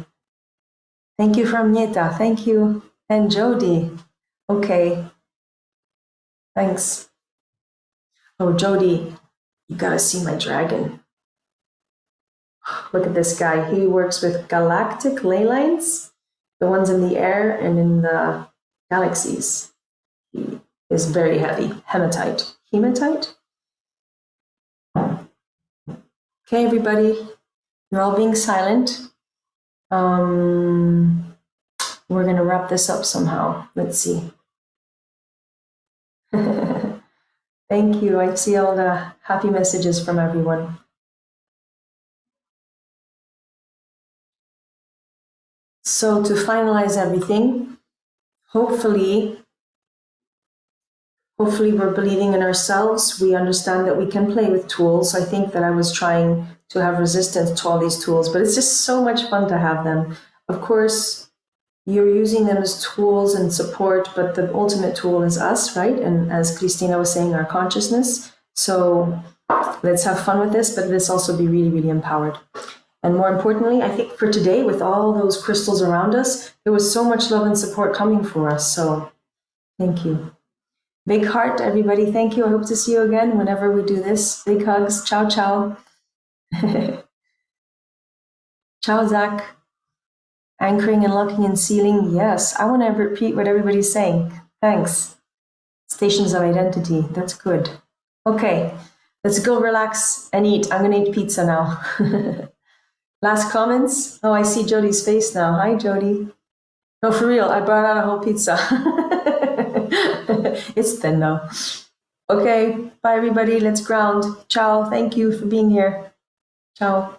Thank you from Nieta. Thank you. And Jody. Okay. Thanks. Oh, Jody. You gotta see my dragon. Look at this guy. He works with galactic ley lines, the ones in the air and in the galaxies. He is very heavy. Hematite. Hematite? Okay, everybody. You're all being silent. We're gonna wrap this up somehow. Let's see. Thank you. I see all the happy messages from everyone. So to finalize everything, hopefully we're believing in ourselves. We understand that we can play with tools. I think that I was trying to have resistance to all these tools, but it's just so much fun to have them. Of course, you're using them as tools and support, but the ultimate tool is us, right? And as Christina was saying, our consciousness. So let's have fun with this, but let's also be really, really empowered. And more importantly, I think for today, with all those crystals around us, there was so much love and support coming for us. So thank you. Big heart, everybody. Thank you. I hope to see you again whenever we do this. Big hugs. Ciao, ciao. Ciao, Zach. Anchoring and locking and sealing. Yes, I want to repeat what everybody's saying. Thanks. Stations of identity. That's good. Okay, let's go relax and eat. I'm going to eat pizza now. Last comments? Oh, I see Jody's face now. Hi, Jody. No, for real, I brought out a whole pizza. It's thin now. Okay, bye everybody. Let's ground. Ciao. Thank you for being here. Ciao.